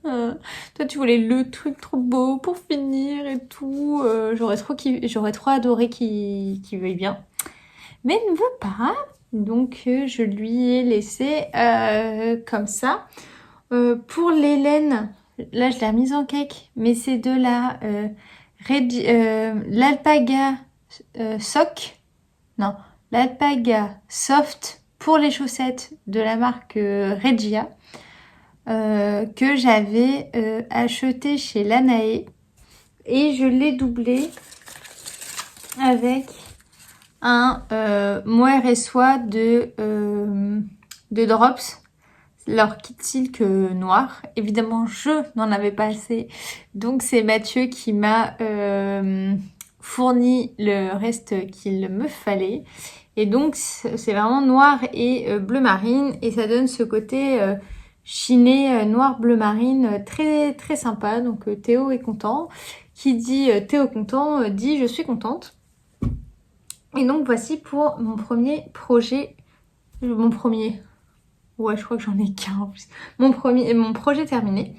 Toi tu voulais le truc trop beau pour finir et tout. J'aurais trop adoré qu'il veuille bien. Mais il ne veut pas. Donc je lui ai laissé comme ça. Pour les laines, là je l'ai remise en cake. Mais c'est de la l'Alpaga Sock. Non, l'Alpaga Soft pour les chaussettes de la marque Regia que j'avais acheté chez Lanae et je l'ai doublé avec un mohair et soie de Drops, leur kit silk noir. Évidemment je n'en avais pas assez, donc c'est Mathieu qui m'a fourni le reste qu'il me fallait. Et donc, c'est vraiment noir et bleu marine. Et ça donne ce côté chiné noir bleu marine très très sympa. Donc, Théo est content. Qui dit Théo content, dit je suis contente. Et donc, voici pour mon premier projet. Mon premier. Ouais, je crois que j'en ai qu'un en plus. Mon projet terminé.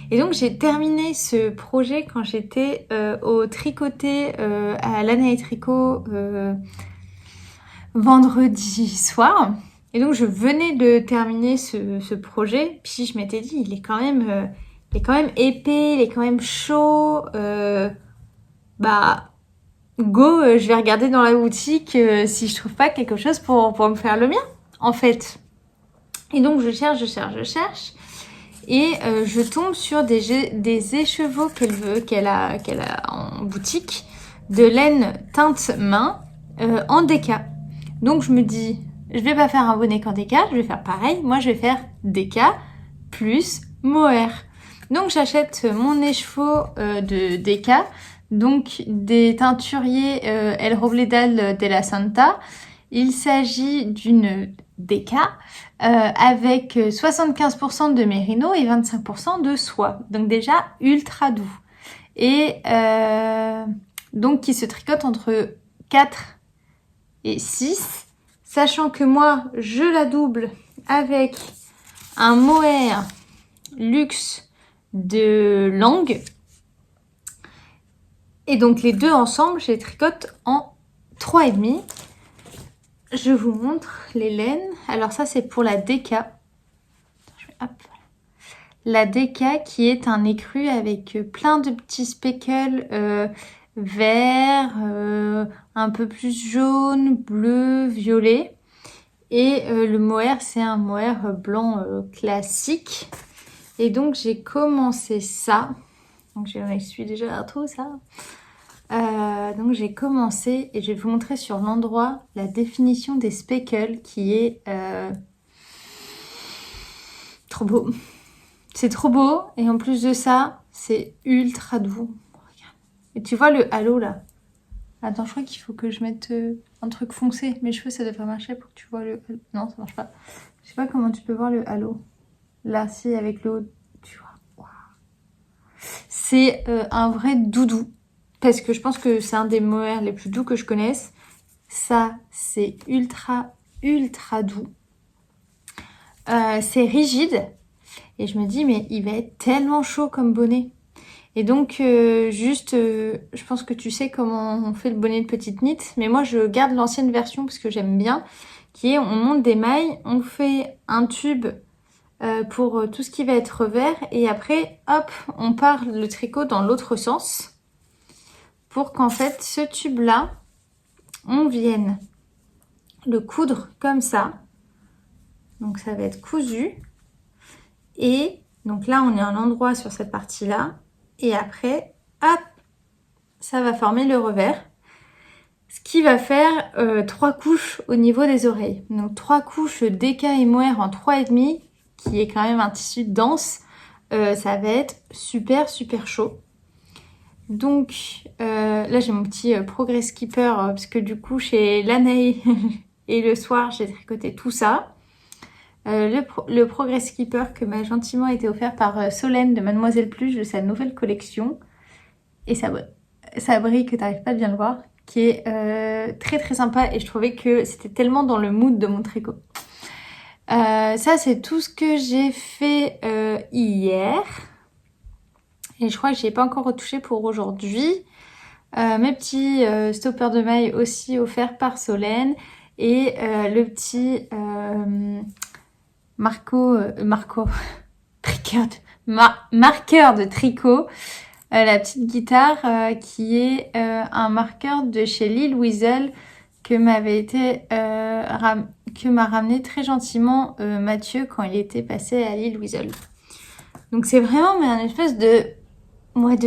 Et donc, j'ai terminé ce projet quand j'étais au tricoté à Lanae Tricot vendredi soir. Et donc je venais de terminer ce projet. Puis je m'étais dit, il est quand même épais, il est quand même chaud. Bah go, je vais regarder dans la boutique si je trouve pas quelque chose pour me faire le mien, en fait. Et donc je cherche. Et je tombe sur des écheveaux qu'elle a en boutique de laine teinte main en déca. Donc je me dis, je vais pas faire un bonnet qu'en déca, je vais faire pareil. Moi je vais faire déca plus mohair. Donc j'achète mon écheveau de déca, donc des teinturiers El Robledal de la Santa. Il s'agit d'une déca avec 75% de mérino et 25% de soie. Donc déjà ultra doux. Et donc qui se tricote entre 4 et 6. Sachant que moi, je la double avec un mohair luxe de Langue. Et donc les deux ensemble, je les tricote en 3,5. Je vous montre les laines. Alors ça, c'est pour la déca. Hop. La déca qui est un écru avec plein de petits speckles verts, un peu plus jaune, bleu, violet. Et le mohair, c'est un mohair blanc classique. Et donc j'ai commencé ça. Donc je suis déjà à tout ça. Donc j'ai commencé et je vais vous montrer sur l'endroit la définition des speckles qui est trop beau. C'est trop beau et en plus de ça, c'est ultra doux. Regarde. Et tu vois le halo là? Attends, je crois qu'il faut que je mette un truc foncé. Mes cheveux, ça devrait marcher pour que tu vois le halo. Non, ça marche pas. Je sais pas comment tu peux voir le halo. Là, si, avec le haut, tu vois. Wow. C'est un vrai doudou. Parce que je pense que c'est un des mohairs les plus doux que je connaisse. Ça, c'est ultra, ultra doux. C'est rigide. Et je me dis, mais il va être tellement chaud comme bonnet. Et donc, je pense que tu sais comment on fait le bonnet de petite knit. Mais moi, je garde l'ancienne version parce que j'aime bien. Qui est, on monte des mailles, on fait un tube pour tout ce qui va être revers. Et après, hop, on part le tricot dans l'autre sens. Pour qu'en fait, ce tube-là, on vienne le coudre comme ça. Donc, ça va être cousu. Et donc là, on est à un endroit sur cette partie-là. Et après, hop, ça va former le revers. Ce qui va faire 3 couches au niveau des oreilles. Donc 3 couches déca et mohair en 3,5, qui est quand même un tissu dense. Ça va être super, super chaud. Donc là, j'ai mon petit Progress Keeper, parce que du coup, chez Lanae et le soir, j'ai tricoté tout ça. Le Progress Keeper que m'a gentiment été offert par Solène de Mademoiselle Pluche de sa nouvelle collection. Et ça brille que tu n'arrives pas à bien le voir. Qui est très très sympa. Et je trouvais que c'était tellement dans le mood de mon tricot. Ça, c'est tout ce que j'ai fait hier. Et je crois que je n'y ai pas encore retouché pour aujourd'hui. Mes petits stoppers de mailles aussi offerts par Solène. Et le petit... marqueur de tricot, la petite guitare qui est un marqueur de chez Lille Weasel que m'a ramené très gentiment Mathieu quand il était passé à Lille Weasel. Donc c'est vraiment un espèce de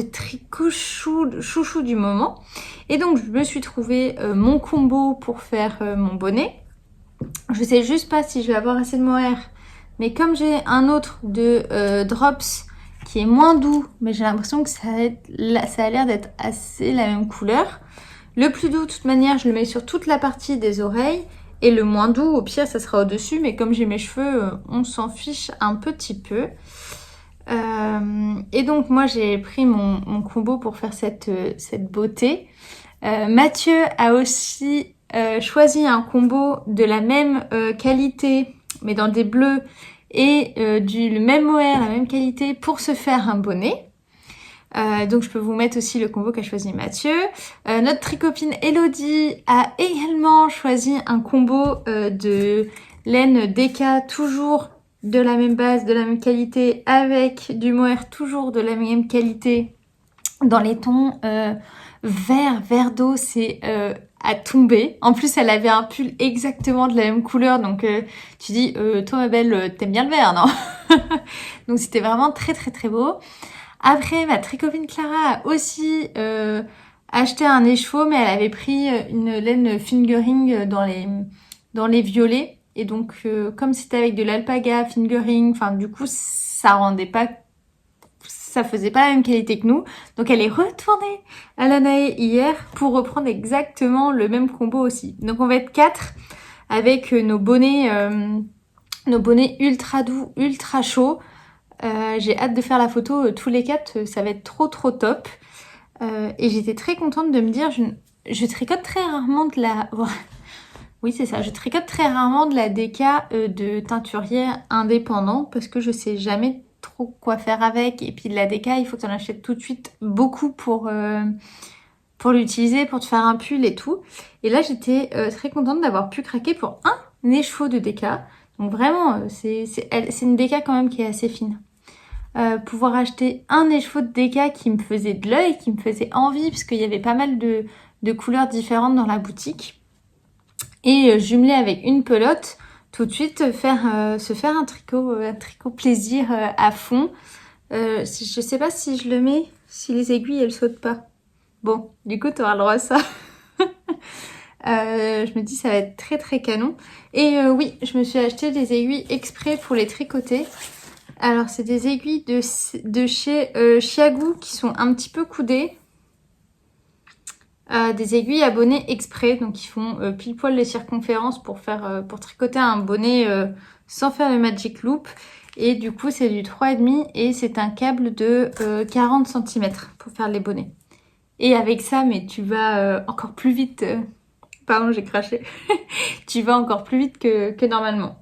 tricot chouchou du moment. Et donc je me suis trouvé mon combo pour faire mon bonnet. Je sais juste pas si je vais avoir assez de mohair. Mais comme j'ai un autre de Drops qui est moins doux, mais j'ai l'impression que ça a l'air d'être assez la même couleur. Le plus doux, de toute manière, je le mets sur toute la partie des oreilles. Et le moins doux, au pire, ça sera au-dessus. Mais comme j'ai mes cheveux, on s'en fiche un petit peu. Et donc, moi, j'ai pris mon combo pour faire cette beauté. Mathieu a aussi choisi un combo de la même qualité, mais dans des bleus, et le même mohair, la même qualité, pour se faire un bonnet. Donc je peux vous mettre aussi le combo qu'a choisi Mathieu. Notre tricopine Elodie a également choisi un combo de laine déca, toujours de la même base, de la même qualité, avec du mohair toujours de la même qualité, dans les tons vert d'eau. C'est à tomber. En plus, elle avait un pull exactement de la même couleur, donc tu dis, toi ma belle, t'aimes bien le vert, non? Donc c'était vraiment très très très beau. Après, ma très copine Clara a aussi acheté un écheveau, mais elle avait pris une laine fingering dans les violets. Et donc, comme c'était avec de l'alpaga, fingering, enfin du coup, ça faisait pas la même qualité que nous. Donc elle est retournée à la Nae hier pour reprendre exactement le même combo aussi. Donc on va être 4 avec nos bonnets ultra doux, ultra chauds. J'ai hâte de faire la photo tous les 4, ça va être trop trop top. Et j'étais très contente de me dire, je tricote très rarement de la... Oui, c'est ça. Je tricote très rarement de la déca de teinturier indépendant parce que je sais jamais trop quoi faire avec. Et puis de la déca, il faut que tu en achètes tout de suite beaucoup pour l'utiliser, pour te faire un pull et tout. Et là, j'étais très contente d'avoir pu craquer pour un écheveau de déca. Donc vraiment, c'est une déca quand même qui est assez fine. Pouvoir acheter un écheveau de déca qui me faisait de l'œil, qui me faisait envie, parce qu'il y avait pas mal de couleurs différentes dans la boutique. Et jumeler avec une pelote, tout de suite se faire un tricot plaisir à fond. Je sais pas si je le mets, si les aiguilles elles sautent pas. Bon, du coup tu auras le droit à ça. Je me dis ça va être très très canon. Et oui, je me suis acheté des aiguilles exprès pour les tricoter. Alors c'est des aiguilles de chez Chiagou qui sont un petit peu coudées. Des aiguilles à bonnet exprès, donc ils font pile poil les circonférences pour tricoter un bonnet sans faire le magic loop. Et du coup c'est du 3,5 et c'est un câble de 40 cm pour faire les bonnets. Et avec ça, mais tu vas encore plus vite. Pardon, j'ai craché. Tu vas encore plus vite que normalement.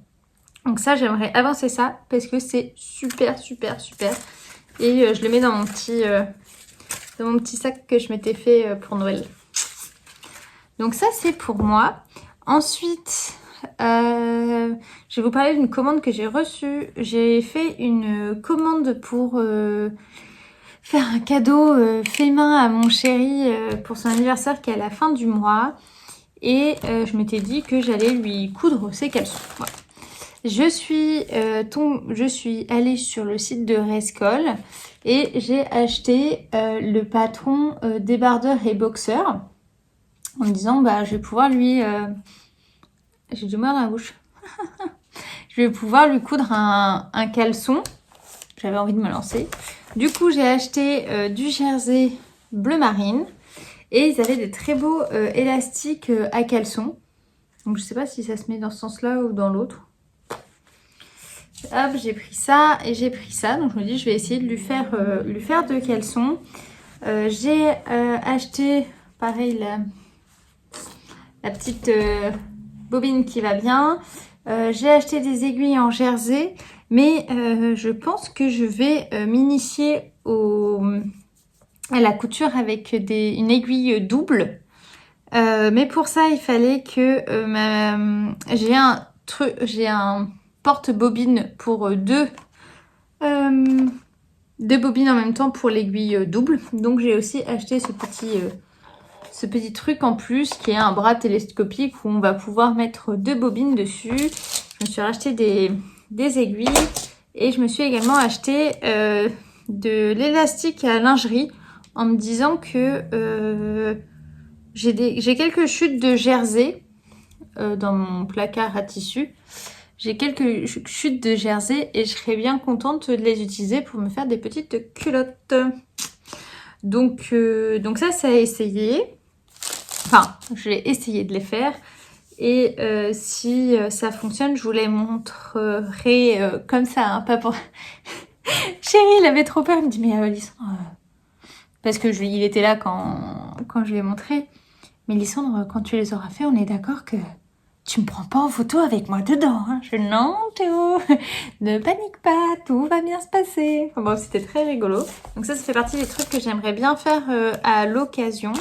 Donc ça, j'aimerais avancer ça parce que c'est super, super, super. Et je le mets dans mon petit sac que je m'étais fait pour Noël. Donc ça, c'est pour moi. Ensuite, je vais vous parler d'une commande que j'ai reçue. J'ai fait une commande pour faire un cadeau fait main à mon chéri pour son anniversaire qui est à la fin du mois. Et je m'étais dit que j'allais lui coudre ses caleçons. Voilà. Je suis allée sur le site de Rescol et j'ai acheté le patron débardeur et boxeur en me disant bah je vais pouvoir lui... J'ai du mal dans la bouche. Je vais pouvoir lui coudre un caleçon. J'avais envie de me lancer. Du coup, j'ai acheté du jersey bleu marine et ils avaient des très beaux élastiques à caleçon. Donc je sais pas si ça se met dans ce sens-là ou dans l'autre. Hop, j'ai pris ça et j'ai pris ça. Donc je me dis je vais essayer de lui faire deux caleçons. J'ai acheté pareil la petite bobine qui va bien. J'ai acheté des aiguilles en jersey, mais je pense que je vais m'initier à la couture avec une aiguille double. Mais pour ça, il fallait que j'ai un porte-bobine pour deux bobines en même temps pour l'aiguille double. Donc j'ai aussi acheté ce petit truc en plus qui est un bras télescopique où on va pouvoir mettre deux bobines dessus. Je me suis racheté des aiguilles et je me suis également acheté de l'élastique à lingerie en me disant que j'ai quelques chutes de jersey dans mon placard à tissu. J'ai quelques chutes de jersey et je serais bien contente de les utiliser pour me faire des petites culottes. Donc ça a essayé. Enfin, je vais essayer de les faire. Et si ça fonctionne, je vous les montrerai comme ça, hein, pas pour... Chérie, il avait trop peur. Il me dit, mais Lysandre... Parce que il était là quand je lui ai montré. Mais Lysandre, quand tu les auras fait, on est d'accord que tu me prends pas en photo avec moi dedans. Hein. Non, Théo, ne panique pas, tout va bien se passer. Enfin bon, c'était très rigolo. Donc ça fait partie des trucs que j'aimerais bien faire à l'occasion.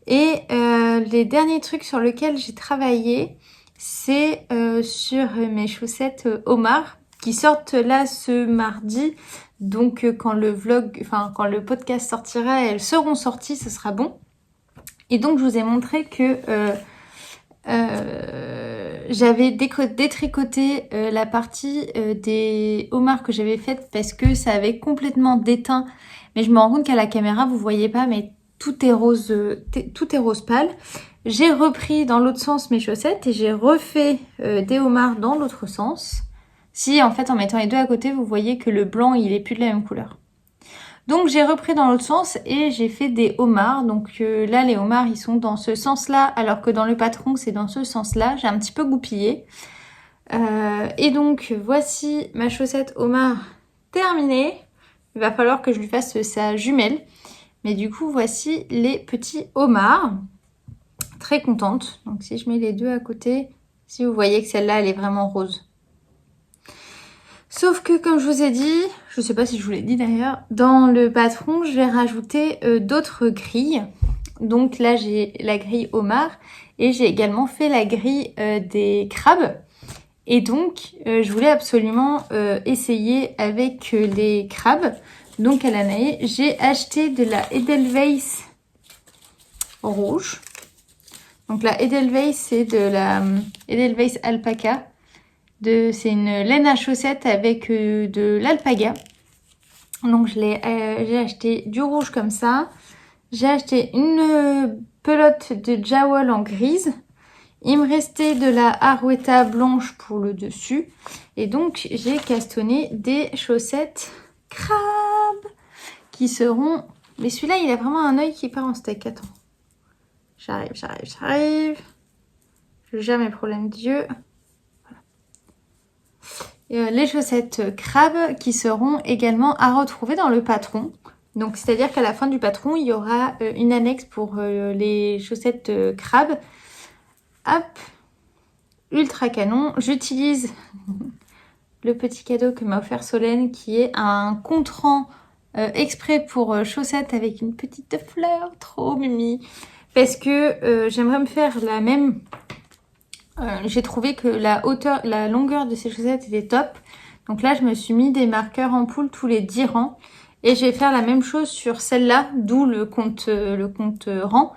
Et les derniers trucs sur lesquels j'ai travaillé, c'est sur mes chaussettes Omar qui sortent là ce mardi. Donc quand le podcast sortira, elles seront sorties, ce sera bon. Et donc je vous ai montré que j'avais détricoté la partie des homards que j'avais faite parce que ça avait complètement déteint. Mais je me rends compte qu'à la caméra vous voyez pas, mais tout est rose pâle. J'ai repris dans l'autre sens mes chaussettes et j'ai refait des homards dans l'autre sens. Si en fait en mettant les deux à côté vous voyez que le blanc il est plus de la même couleur. Donc j'ai repris dans l'autre sens et j'ai fait des homards. Donc là les homards ils sont dans ce sens-là alors que dans le patron c'est dans ce sens-là. J'ai un petit peu goupillé. Et donc voici ma chaussette homard terminée. Il va falloir que je lui fasse sa jumelle. Mais du coup voici les petits homards. Très contente. Donc si je mets les deux à côté, si vous voyez que celle-là elle est vraiment rose. Sauf que comme je vous ai dit, je ne sais pas si je vous l'ai dit d'ailleurs, dans le patron, je vais rajouter d'autres grilles. Donc là, j'ai la grille homard et j'ai également fait la grille des crabes. Et donc, je voulais absolument essayer avec les crabes. Donc à l'année, j'ai acheté de la Edelweiss rouge. Donc la Edelweiss, c'est de la Edelweiss alpaca. C'est une laine à chaussettes avec de l'alpaga. Donc j'ai acheté du rouge comme ça. J'ai acheté une pelote de jowl en grise. Il me restait de la Arouetta blanche pour le dessus. Et donc j'ai castonné des chaussettes crabes qui seront... Mais celui-là il a vraiment un œil qui part en steak. Attends. J'arrive. Je gère mes problèmes d'yeux. Les chaussettes crabes qui seront également à retrouver dans le patron. Donc c'est-à-dire qu'à la fin du patron, il y aura une annexe pour les chaussettes crabes. Hop, ultra canon. J'utilise le petit cadeau que m'a offert Solène qui est un contre-rang exprès pour chaussettes avec une petite fleur, trop mimi. Parce que j'aimerais me faire la même... j'ai trouvé que la longueur de ces chaussettes était top. Donc là, je me suis mis des marqueurs en poule tous les 10 rangs. Et je vais faire la même chose sur celle-là, d'où le compte rang,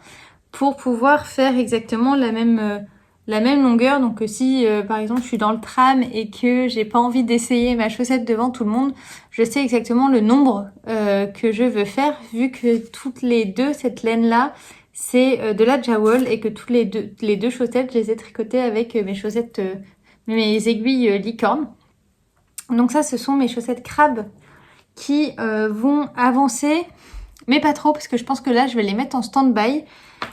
pour pouvoir faire exactement la même longueur. Donc si par exemple je suis dans le tram et que j'ai pas envie d'essayer ma chaussette devant tout le monde, je sais exactement le nombre que je veux faire, vu que toutes les deux, cette laine-là, c'est de la jowl et que toutes les deux chaussettes, je les ai tricotées avec mes chaussettes, mes aiguilles licorne. Donc ça, ce sont mes chaussettes crabes qui vont avancer, mais pas trop parce que je pense que là, je vais les mettre en stand-by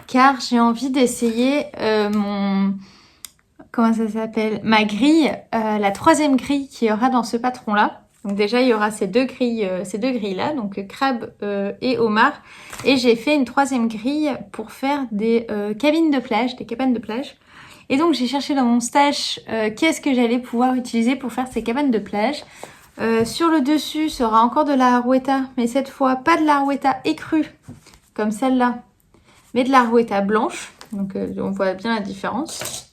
car j'ai envie d'essayer comment ça s'appelle, ma grille, la troisième grille qu'il y aura dans ce patron-là. Donc déjà, il y aura ces deux grilles-là, donc crabe et homard. Et j'ai fait une troisième grille pour faire des cabines de plage, des cabanes de plage. Et donc, j'ai cherché dans mon stash qu'est-ce que j'allais pouvoir utiliser pour faire ces cabanes de plage. Sur le dessus, sera encore de la Arouetta, mais cette fois, pas de la Arouetta écrue, comme celle-là, mais de la Arouetta blanche. Donc, on voit bien la différence.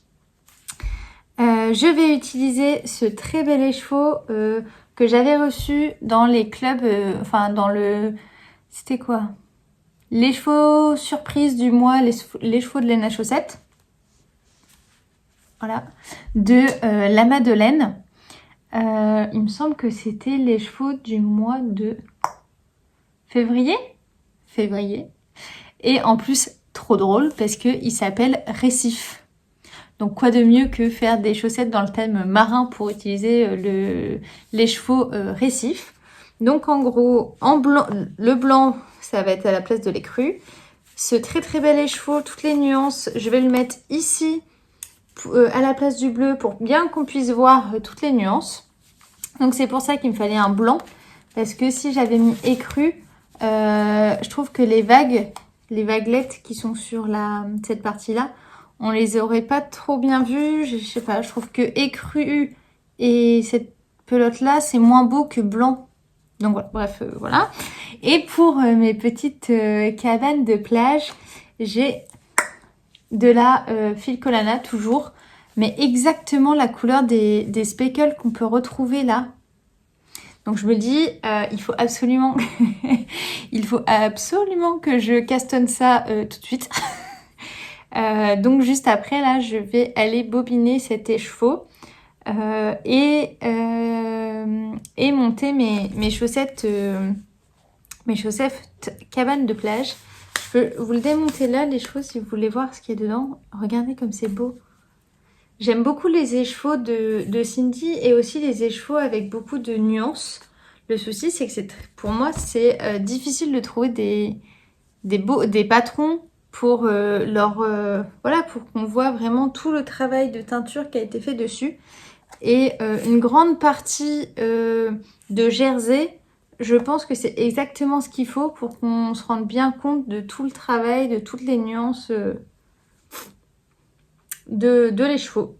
Je vais utiliser ce très bel écheveau que j'avais reçu dans les clubs, c'était quoi? L'écheveau surprise du mois, l'écheveau de laine à chaussettes. Voilà. De la Madeleine. Il me semble que c'était l'écheveau du mois de février. Et en plus, trop drôle parce qu'il s'appelle Récif. Donc quoi de mieux que faire des chaussettes dans le thème marin pour utiliser l'écheveau récif. Donc en gros, en blanc, le blanc, ça va être à la place de l'écru. Ce très très bel écheveau, toutes les nuances, je vais le mettre ici à la place du bleu pour bien qu'on puisse voir toutes les nuances. Donc c'est pour ça qu'il me fallait un blanc. Parce que si j'avais mis écru, je trouve que les vaguelettes qui sont sur cette partie-là, on les aurait pas trop bien vues. Je sais pas, je trouve que écru et cette pelote-là, c'est moins beau que blanc. Donc voilà, bref, voilà. Et pour mes petites cabanes de plage, j'ai de la Filcolana toujours, mais exactement la couleur des speckles qu'on peut retrouver là. Donc je me dis, il faut absolument que je castonne ça tout de suite. Donc juste après là, je vais aller bobiner cet écheveau et monter mes chaussettes cabane de plage. Je peux vous le démonter là, l'écheveau, si vous voulez voir ce qu'il y a dedans. Regardez comme c'est beau. J'aime beaucoup les écheveaux de Cindy et aussi les écheveaux avec beaucoup de nuances. Le souci, c'est que pour moi, c'est difficile de trouver des patrons pour pour qu'on voit vraiment tout le travail de teinture qui a été fait dessus. Et une grande partie de jersey, je pense que c'est exactement ce qu'il faut pour qu'on se rende bien compte de tout le travail, de toutes les nuances de l'écheveau.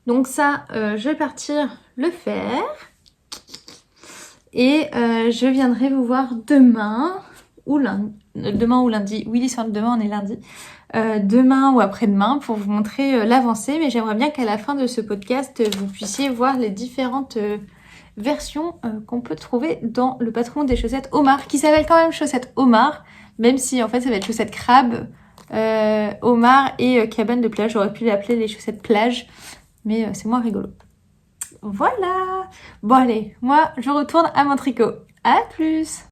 Donc ça, je vais partir le faire. Et je viendrai vous voir demain ou lundi. Oui, Lysandre, demain on est lundi. Demain ou après-demain pour vous montrer l'avancée. Mais j'aimerais bien qu'à la fin de ce podcast, vous puissiez voir les différentes versions qu'on peut trouver dans le patron des chaussettes homard, qui s'appelle quand même chaussettes homard, même si en fait ça va être chaussettes crabe, homard et cabane de plage. J'aurais pu l'appeler les chaussettes plage, mais c'est moins rigolo. Voilà. Bon allez, moi je retourne à mon tricot. À plus.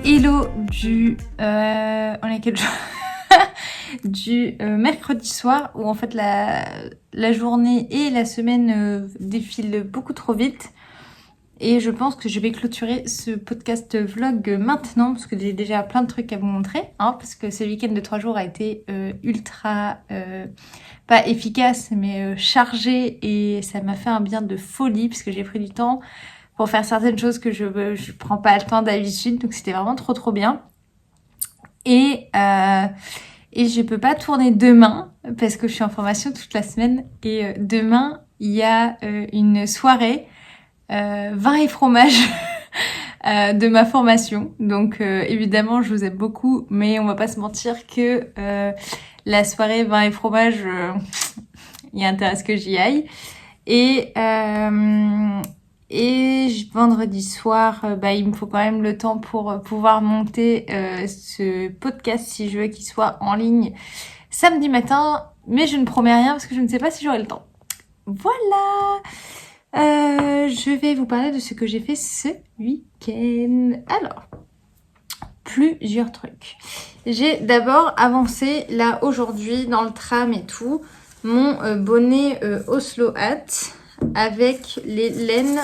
Hello on est quel jour du mercredi soir où en fait la journée et la semaine défilent beaucoup trop vite. Et je pense que je vais clôturer ce podcast vlog maintenant parce que j'ai déjà plein de trucs à vous montrer. Parce que ce week-end de 3 jours a été ultra, pas efficace, mais chargé. Et ça m'a fait un bien de folie parce que j'ai pris du temps pour faire certaines choses que je prends pas le temps d'habitude. Donc c'était vraiment trop bien. Et je peux pas tourner demain parce que je suis en formation toute la semaine. Et demain, il y a une soirée vin et fromage de ma formation. Donc évidemment, je vous aime beaucoup, mais on va pas se mentir que la soirée vin et fromage, il y a intérêt à ce que j'y aille. Et vendredi soir, il me faut quand même le temps pour pouvoir monter ce podcast si je veux qu'il soit en ligne samedi matin. Mais je ne promets rien parce que je ne sais pas si j'aurai le temps. Voilà. Je vais vous parler de ce que j'ai fait ce week-end. Alors, plusieurs trucs. J'ai d'abord avancé là aujourd'hui dans le tram et tout mon bonnet Oslo Hat avec les laines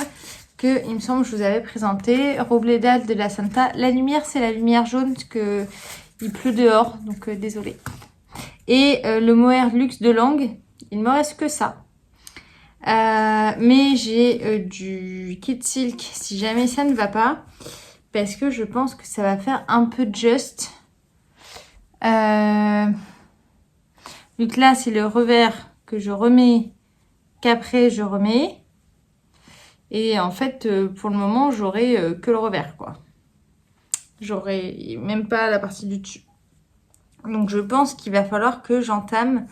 que, il me semble, je vous avais présenté. Robledal de la Santa. La lumière, c'est la lumière jaune que Il pleut dehors, donc désolée. Et le mohair luxe de Langue, il ne me reste que ça. Mais j'ai du Kid Silk si jamais ça ne va pas. Parce que je pense que ça va faire un peu juste. Donc là, c'est le revers que je remets, qu'après je remets. Et en fait, pour le moment, j'aurai que le revers, quoi. J'aurai même pas la partie du dessus. Donc je pense qu'il va falloir que j'entame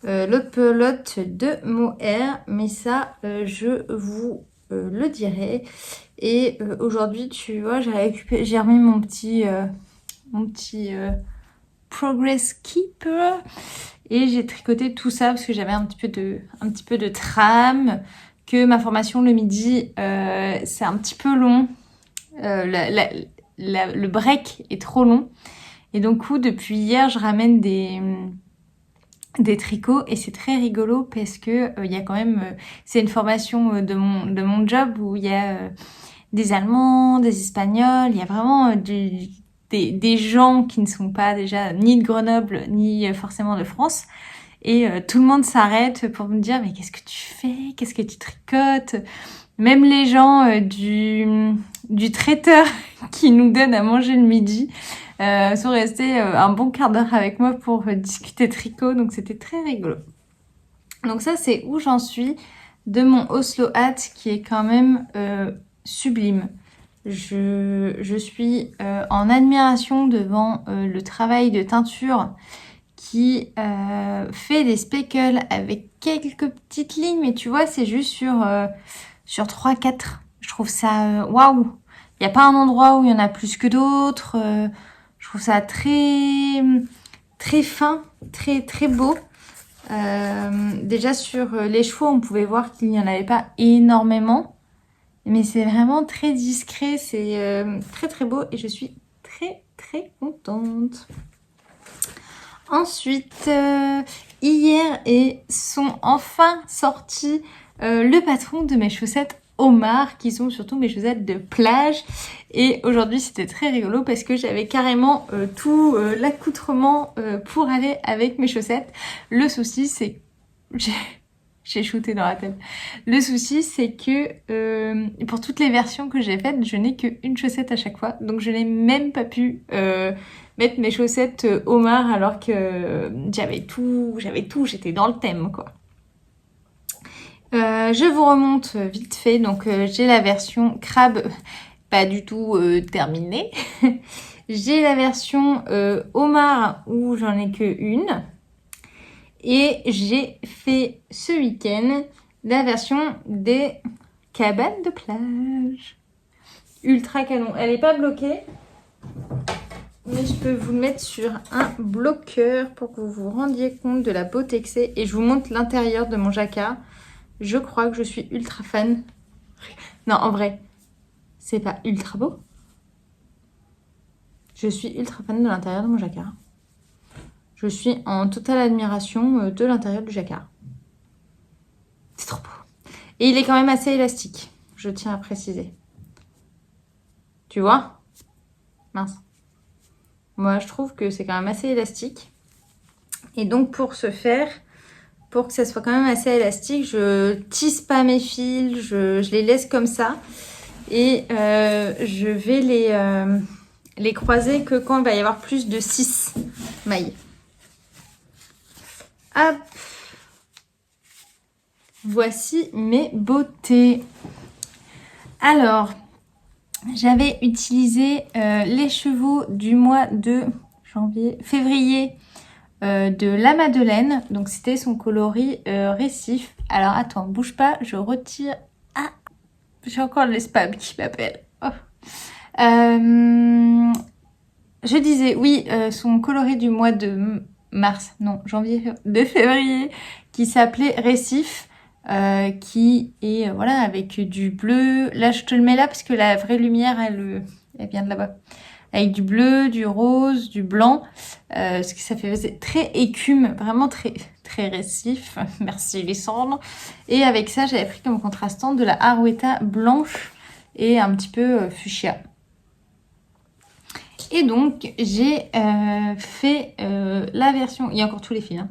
l'autre pelote de mohair. Mais ça, je vous le dirai. Et aujourd'hui, tu vois, j'ai remis mon petit Progress Keeper. Et j'ai tricoté tout ça parce que j'avais un petit peu de trame. Que ma formation le midi, c'est un petit peu long. Le break est trop long. Et donc, depuis hier, je ramène des tricots et c'est très rigolo parce que il y a quand même... c'est une formation de mon job où il y a des Allemands, des Espagnols, il y a vraiment des gens qui ne sont pas déjà ni de Grenoble, ni forcément de France. Et tout le monde s'arrête pour me dire « Mais qu'est-ce que tu fais? Qu'est-ce que tu tricotes ?» Même les gens du traiteur qui nous donne à manger le midi sont restés un bon quart d'heure avec moi pour discuter tricot. Donc c'était très rigolo. Donc ça, c'est où j'en suis de mon Oslo Hat qui est quand même sublime. Je suis en admiration devant le travail de teinture qui fait des speckles avec quelques petites lignes, mais tu vois, c'est juste sur 3-4. Je trouve ça waouh. Il n'y a pas un endroit où il y en a plus que d'autres. Je trouve ça très très fin, très très beau. Déjà sur les chevaux, on pouvait voir qu'il n'y en avait pas énormément, mais c'est vraiment très discret, c'est très très beau et je suis très très contente. Ensuite, hier sont enfin sortis le patron de mes chaussettes Omar, qui sont surtout mes chaussettes de plage. Et aujourd'hui, c'était très rigolo parce que j'avais carrément tout l'accoutrement pour aller avec mes chaussettes. Le souci, c'est... J'ai shooté dans la tête. Le souci, c'est que pour toutes les versions que j'ai faites, je n'ai qu'une chaussette à chaque fois. Donc, je n'ai même pas pu mettre mes chaussettes Omar alors que j'avais tout, j'étais dans le thème, quoi. Je vous remonte vite fait. Donc, j'ai la version crabe, pas du tout terminée. J'ai la version Omar où j'en ai qu'une. Et j'ai fait ce week-end la version des cabanes de plage. Ultra canon. Elle n'est pas bloquée, mais je peux vous le mettre sur un bloqueur pour que vous vous rendiez compte de la beauté que c'est. Et je vous montre l'intérieur de mon jacquard. Je crois que je suis ultra fan. Non, en vrai, c'est pas ultra beau. Je suis ultra fan de l'intérieur de mon jacquard. Je suis en totale admiration de l'intérieur du jacquard. C'est trop beau. Et il est quand même assez élastique, je tiens à préciser. Tu vois? Mince. Moi, je trouve que c'est quand même assez élastique. Et donc, pour ce faire, pour que ça soit quand même assez élastique, je tisse pas mes fils, je les laisse comme ça. Et je vais les croiser que quand il va y avoir plus de 6 mailles. Hop. Voici mes beautés. Alors, j'avais utilisé les chevaux du mois de février de la Madeleine. Donc, c'était son coloris récif. Alors, attends, bouge pas, je retire. Ah, j'ai encore le spam qui m'appelle. Oh. Je disais, oui, son coloris du mois de de février, qui s'appelait Récif, qui est, voilà, avec du bleu. Là, je te le mets là parce que la vraie lumière, elle vient de là-bas. Avec du bleu, du rose, du blanc, ce qui ça fait très écume, vraiment très, très récif. Merci les cendres. Et avec ça, j'avais pris comme contrastant de la Arouetta blanche et un petit peu fuchsia. Et donc, j'ai fait la version... Il y a encore tous les fils. Hein.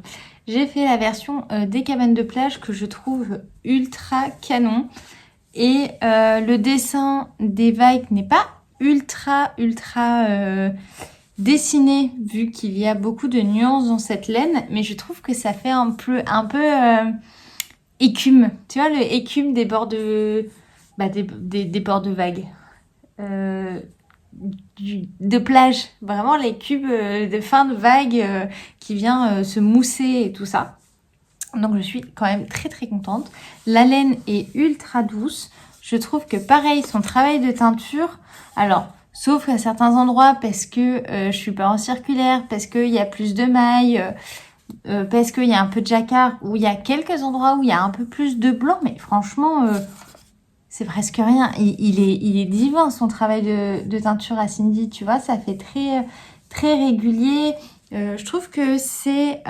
J'ai fait la version des cabanes de plage que je trouve ultra canon. Et le dessin des vagues n'est pas ultra dessiné, vu qu'il y a beaucoup de nuances dans cette laine. Mais je trouve que ça fait un peu écume. Tu vois, le écume des bords de... des bords de vagues. De plage, vraiment les cubes de fin de vague qui vient se mousser et tout ça. Donc je suis quand même très contente. La laine est ultra douce. Je trouve que pareil, son travail de teinture, alors sauf à certains endroits parce que je suis pas en circulaire, parce qu'il y a plus de mailles, parce qu'il y a un peu de jacquard, ou il y a quelques endroits où il y a un peu plus de blanc, mais franchement... c'est presque rien. Il est divin son travail de teinture à Cindy, tu vois, ça fait très régulier. Je trouve que c'est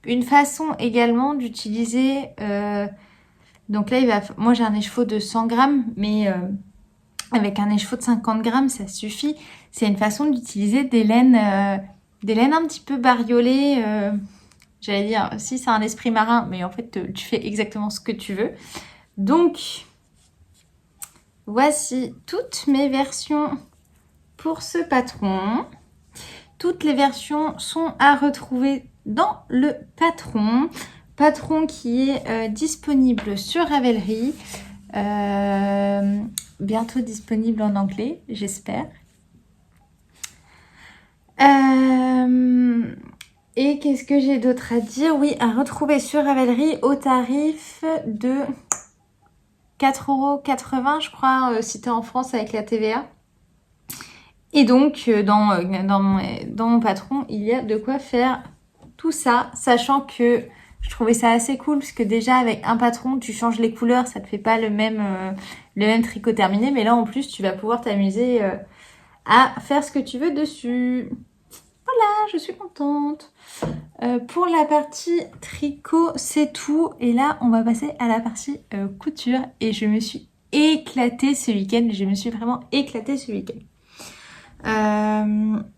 une façon également d'utiliser... donc là, moi j'ai un écheveau de 100 grammes, mais avec un écheveau de 50 grammes, ça suffit. C'est une façon d'utiliser des laines un petit peu bariolées. J'allais dire, si c'est un esprit marin, mais en fait, tu fais exactement ce que tu veux. Donc... voici toutes mes versions pour ce patron. Toutes les versions sont à retrouver dans le patron. Patron qui est disponible sur Ravelry. Bientôt disponible en anglais, j'espère. Et qu'est-ce que j'ai d'autre à dire? Oui, à retrouver sur Ravelry au tarif de 4,80 €, je crois, si tu es en France avec la TVA. Et donc, dans mon patron, il y a de quoi faire tout ça, sachant que je trouvais ça assez cool, parce que déjà, avec un patron, tu changes les couleurs, ça te fait pas le même tricot terminé, mais là, en plus, tu vas pouvoir t'amuser à faire ce que tu veux dessus. Voilà, je suis contente. Pour la partie tricot, c'est tout. Et là, on va passer à la partie couture. Et je me suis éclatée ce week-end. Je me suis vraiment éclatée ce week-end.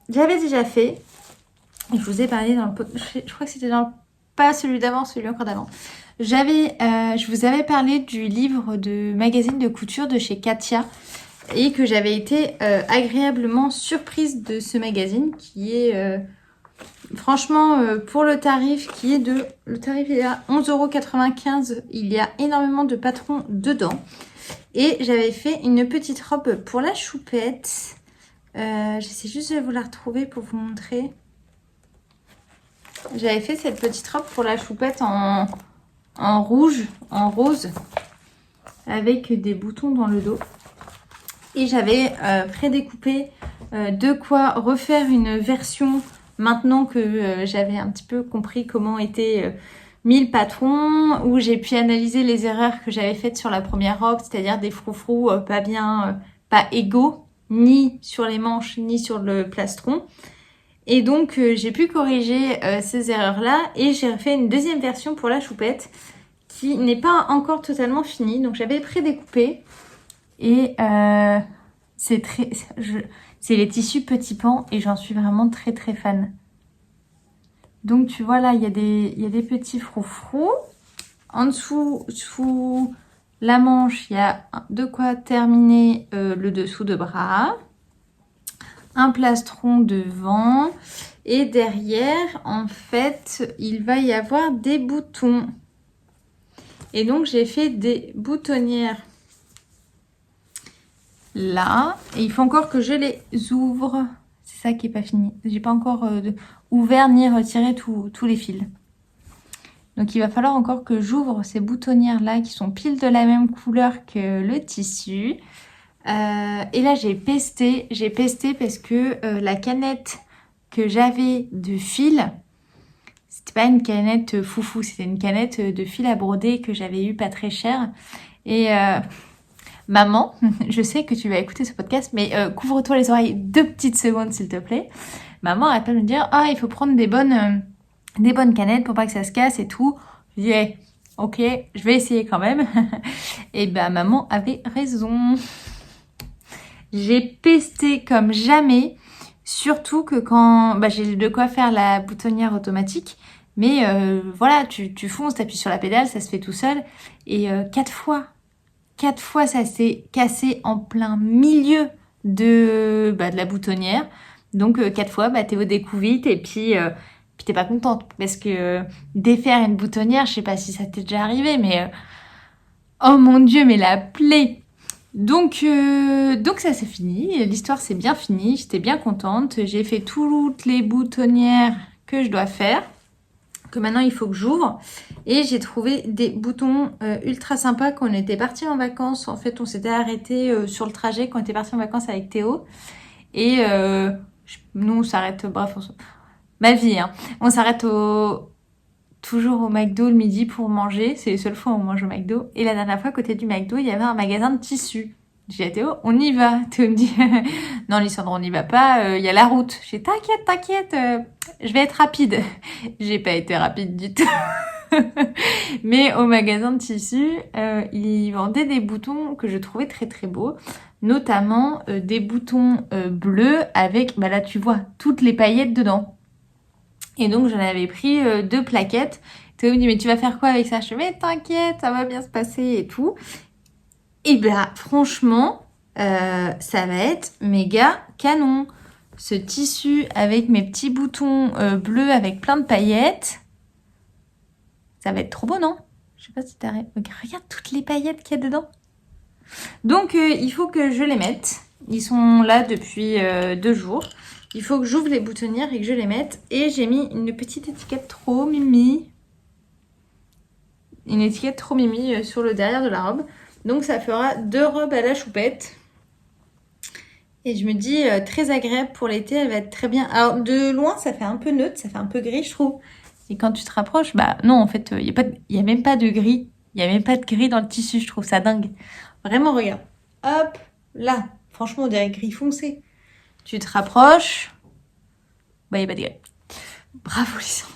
J'avais déjà fait. Je vous ai parlé dans le... Je crois que c'était dans... Pas celui d'avant, celui encore d'avant. Je vous avais parlé du livre de magazine de couture de chez Katia. Et que j'avais été agréablement surprise de ce magazine qui est... franchement, pour le tarif qui est de... Le tarif il est à 11,95 €. Il y a énormément de patrons dedans. Et j'avais fait une petite robe pour la choupette. J'essaie juste de vous la retrouver pour vous montrer. J'avais fait cette petite robe pour la choupette en rouge, en rose. Avec des boutons dans le dos. Et j'avais prédécoupé de quoi refaire une version... Maintenant que j'avais un petit peu compris comment étaient mis le patron, où j'ai pu analyser les erreurs que j'avais faites sur la première robe, c'est-à-dire des froufrous pas égaux, ni sur les manches, ni sur le plastron. Et donc, j'ai pu corriger ces erreurs-là, et j'ai fait une deuxième version pour la choupette, qui n'est pas encore totalement finie. Donc, j'avais prédécoupé, et c'est les tissus Petit Pan et j'en suis vraiment très fan. Donc tu vois là, il y a des petits froufrous. En dessous, sous la manche, il y a de quoi terminer le dessous de bras. Un plastron devant. Et derrière, en fait, il va y avoir des boutons. Et donc j'ai fait des boutonnières là, et il faut encore que je les ouvre. C'est ça qui est pas fini. J'ai pas encore ouvert ni retiré tous les fils. Donc il va falloir encore que j'ouvre ces boutonnières là qui sont pile de la même couleur que le tissu. Et là j'ai pesté parce que la canette que j'avais de fil, c'était pas une canette foufou, c'était une canette de fil à broder que j'avais eu pas très cher. Et maman, je sais que tu vas écouter ce podcast, mais couvre-toi les oreilles 2 petites secondes s'il te plaît. Maman arrête pas de me dire « Ah, il faut prendre des bonnes canettes pour pas que ça se casse et tout. » Je dis hey, « Ok, je vais essayer quand même. » Et ben maman avait raison. J'ai pesté comme jamais Surtout que quand j'ai de quoi faire la boutonnière automatique, mais voilà, tu fonces, t'appuies sur la pédale, ça se fait tout seul. Et 4 fois ça s'est cassé en plein milieu de la boutonnière. Donc 4 fois, t'es au découvite et puis t'es pas contente. Parce que défaire une boutonnière, je sais pas si ça t'est déjà arrivé, mais oh mon Dieu, mais la plaie! Donc ça c'est fini, l'histoire c'est bien fini, j'étais bien contente, j'ai fait toutes les boutonnières que je dois faire, que maintenant il faut que j'ouvre, et j'ai trouvé des boutons ultra sympas quand on était partis en vacances. En fait on s'était arrêté sur le trajet quand on était partis en vacances avec Théo, et nous on s'arrête, ma vie, hein, on s'arrête toujours au McDo le midi pour manger. C'est les seules fois où on mange au McDo. Et la dernière fois, à côté du McDo, il y avait un magasin de tissus. J'ai dit à Théo, on y va. Théo me dit, non Lysandre, on n'y va pas, il y a la route. J'ai dit, t'inquiète, je vais être rapide. J'ai pas été rapide du tout. Mais au magasin de tissus, ils vendaient des boutons que je trouvais très très beaux. Notamment des boutons bleus avec, là tu vois, toutes les paillettes dedans. Et donc j'en avais pris 2 plaquettes. Théo me dit, mais tu vas faire quoi avec ça? Je dis, mais t'inquiète, ça va bien se passer et tout. Et franchement, ça va être méga canon. Ce tissu avec mes petits boutons bleus avec plein de paillettes, ça va être trop beau, non? Je sais pas si t'arrives. Regarde toutes les paillettes qu'il y a dedans. Donc il faut que je les mette. Ils sont là depuis 2 jours. Il faut que j'ouvre les boutonnières et que je les mette. Et j'ai mis une petite étiquette trop mimi. Une étiquette trop mimi sur le derrière de la robe. Donc ça fera 2 robes à la choupette. Et je me dis, très agréable pour l'été, elle va être très bien. Alors de loin, ça fait un peu neutre, ça fait un peu gris, je trouve. Et quand tu te rapproches, non, en fait, il y a même pas de gris. Il y a même pas de gris dans le tissu, je trouve ça dingue. Vraiment, regarde. Hop, là. Franchement, on dirait gris foncé. Tu te rapproches. Il n'y a pas de gris. Bravo, Lysandre.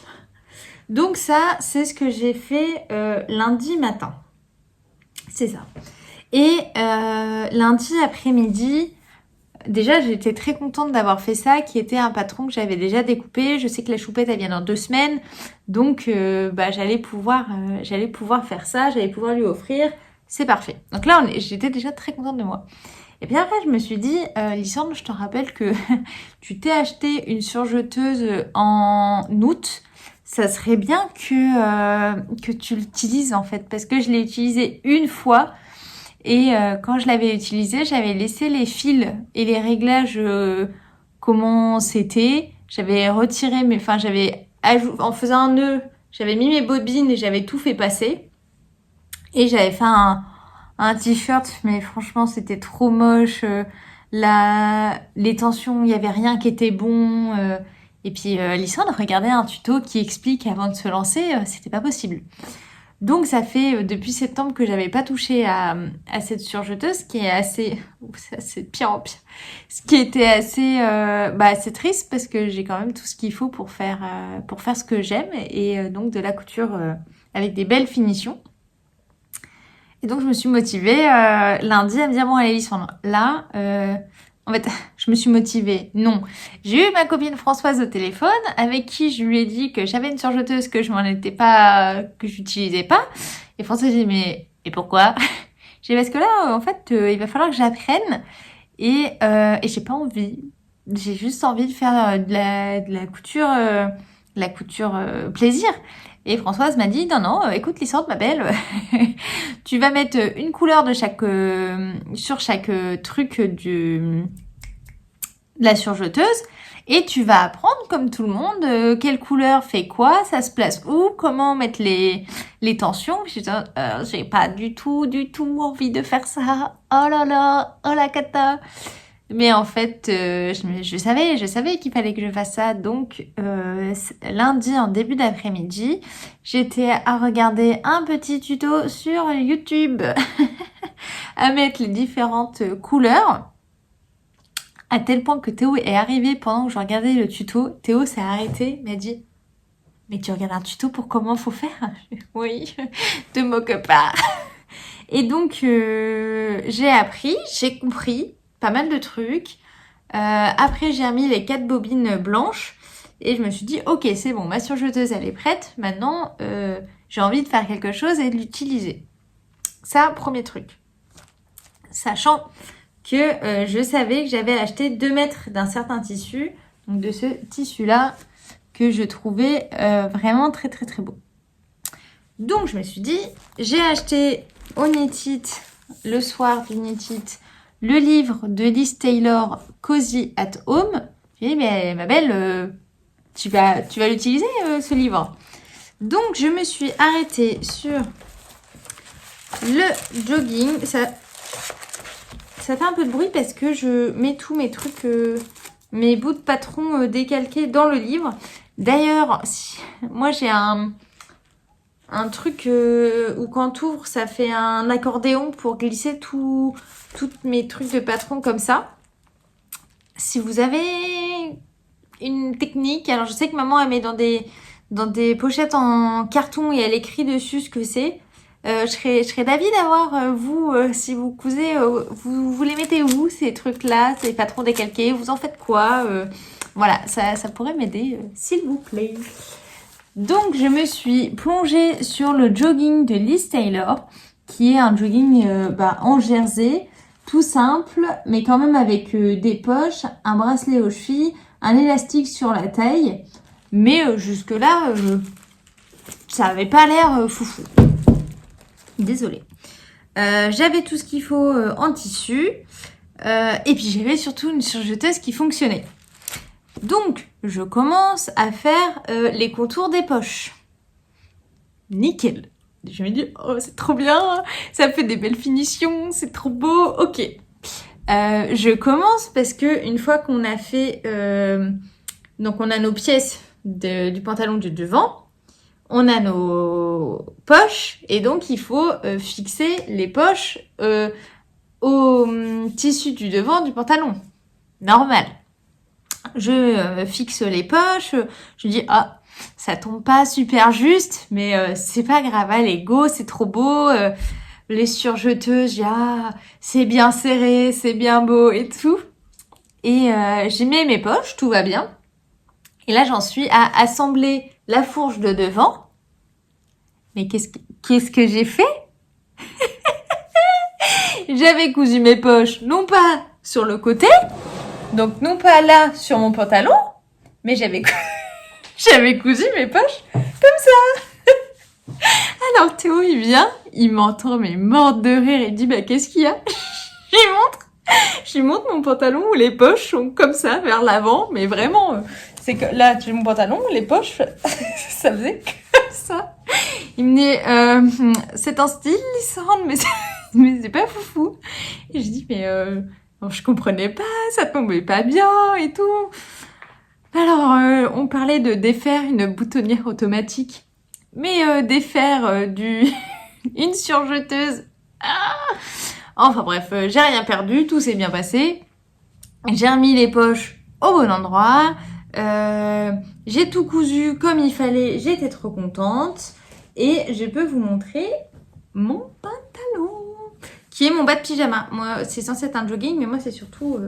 Donc ça, c'est ce que j'ai fait lundi matin. C'est ça. Et lundi après-midi, déjà j'étais très contente d'avoir fait ça, qui était un patron que j'avais déjà découpé. Je sais que la choupette elle vient dans 2 semaines, donc j'allais pouvoir faire ça, j'allais pouvoir lui offrir. C'est parfait. Donc là j'étais déjà très contente de moi. Et puis après je me suis dit, Lysandre, je te rappelle que tu t'es acheté une surjeteuse en août. Ça serait bien que tu l'utilises en fait, parce que je l'ai utilisée une fois et quand je l'avais utilisée, j'avais laissé les fils et les réglages comment c'était. J'avais retiré en faisant un nœud, j'avais mis mes bobines et j'avais tout fait passer. Et j'avais fait un t-shirt, mais franchement c'était trop moche. Les tensions, il y avait rien qui était bon. Et puis Lysandre regardait un tuto qui explique avant de se lancer, c'était pas possible. Donc ça fait depuis septembre que j'avais pas touché à cette surjeteuse, qui est assez... c'est de pire en pire. Ce qui était assez triste, parce que j'ai quand même tout ce qu'il faut pour faire ce que j'aime, et donc de la couture avec des belles finitions. Et donc je me suis motivée lundi à me dire, bon allez Lysandre, là... En fait, je me suis motivée. Non. J'ai eu ma copine Françoise au téléphone, avec qui je lui ai dit que j'avais une surjeteuse que que j'utilisais pas. Et Françoise dit, mais, et pourquoi? J'ai dit, parce que là, en fait, il va falloir que j'apprenne. Et j'ai pas envie. J'ai juste envie de faire de la couture plaisir. Et Françoise m'a dit, non, écoute Lysandre, ma belle, tu vas mettre une couleur de sur chaque truc de la surjeteuse, et tu vas apprendre comme tout le monde quelle couleur fait quoi, ça se place où, comment mettre les tensions. J'ai pas du tout envie de faire ça. Oh là là, oh la cata. Mais en fait, je savais qu'il fallait que je fasse ça. Donc, lundi, en début d'après-midi, j'étais à regarder un petit tuto sur YouTube à mettre les différentes couleurs. À tel point que Théo est arrivé pendant que je regardais le tuto. Théo s'est arrêté, m'a dit, mais tu regardes un tuto pour comment faut faire? Oui, te moque pas. Et donc, j'ai appris, j'ai compris pas mal de trucs. Après, j'ai remis les 4 bobines blanches et je me suis dit, ok, c'est bon, ma surjeteuse, elle est prête. Maintenant, j'ai envie de faire quelque chose et de l'utiliser. Ça, premier truc. Sachant que je savais que j'avais acheté 2 mètres d'un certain tissu, donc de ce tissu-là, que je trouvais vraiment très très très beau. Donc je me suis dit, j'ai acheté au Knit It, le soir du Knit It, le livre de Liz Taylor, Cozy at Home. J'ai dit, mais ma belle, tu vas l'utiliser ce livre. Donc je me suis arrêtée sur le jogging. Ça fait un peu de bruit parce que je mets tous mes trucs, mes bouts de patron décalqués dans le livre. D'ailleurs, moi j'ai un truc où quand tu ouvres, ça fait un accordéon pour glisser tous mes trucs de patron comme ça. Si vous avez une technique, alors je sais que maman elle met dans des pochettes en carton et elle écrit dessus ce que c'est. Je serais d'avis d'avoir, vous, si vous cousez, vous les mettez où ces trucs-là, ces patrons décalqués, vous en faites quoi voilà, ça pourrait m'aider, s'il vous plaît. Donc, je me suis plongée sur le jogging de Liz Taylor, qui est un jogging en jersey, tout simple, mais quand même avec des poches, un bracelet aux chevilles, un élastique sur la taille. Mais jusque-là, ça avait pas l'air foufou. Désolée. J'avais tout ce qu'il faut en tissu. Et puis, j'avais surtout une surjeteuse qui fonctionnait. Donc, je commence à faire les contours des poches. Nickel. Je me dis, oh, c'est trop bien, ça fait des belles finitions, c'est trop beau, ok. Je commence parce que une fois qu'on a fait... donc, on a nos pièces du pantalon du devant, on a nos poches, et donc il faut fixer les poches au tissu du devant du pantalon. Normal. Je fixe les poches, je dis ah ça tombe pas super juste, mais c'est pas grave, allez go, c'est trop beau, les surjeteuses, c'est bien serré, c'est bien beau et tout. Et j'ai mis mes poches, tout va bien. Et là j'en suis à assembler la fourche de devant. Mais qu'est-ce que j'ai fait? J'avais cousu mes poches non pas sur le côté, donc non pas là sur mon pantalon, mais j'avais cousu mes poches comme ça. Alors Théo il vient, il m'entend mais morte de rire, il dit bah qu'est-ce qu'il y a? Je lui montre mon pantalon où les poches sont comme ça vers l'avant, mais vraiment c'est que là j'ai mon pantalon, les poches ça faisait comme ça. Il me dit c'est un style Lisande, mais c'est pas foufou. Et je dis mais je comprenais pas, ça tombait pas bien et tout. Alors, on parlait de défaire une boutonnière automatique, mais défaire une surjeteuse. Enfin bref, j'ai rien perdu, tout s'est bien passé. J'ai remis les poches au bon endroit. J'ai tout cousu comme il fallait, j'étais trop contente. Et je peux vous montrer mon pantalon, qui est mon bas de pyjama. Moi, c'est censé être un jogging, mais moi, c'est surtout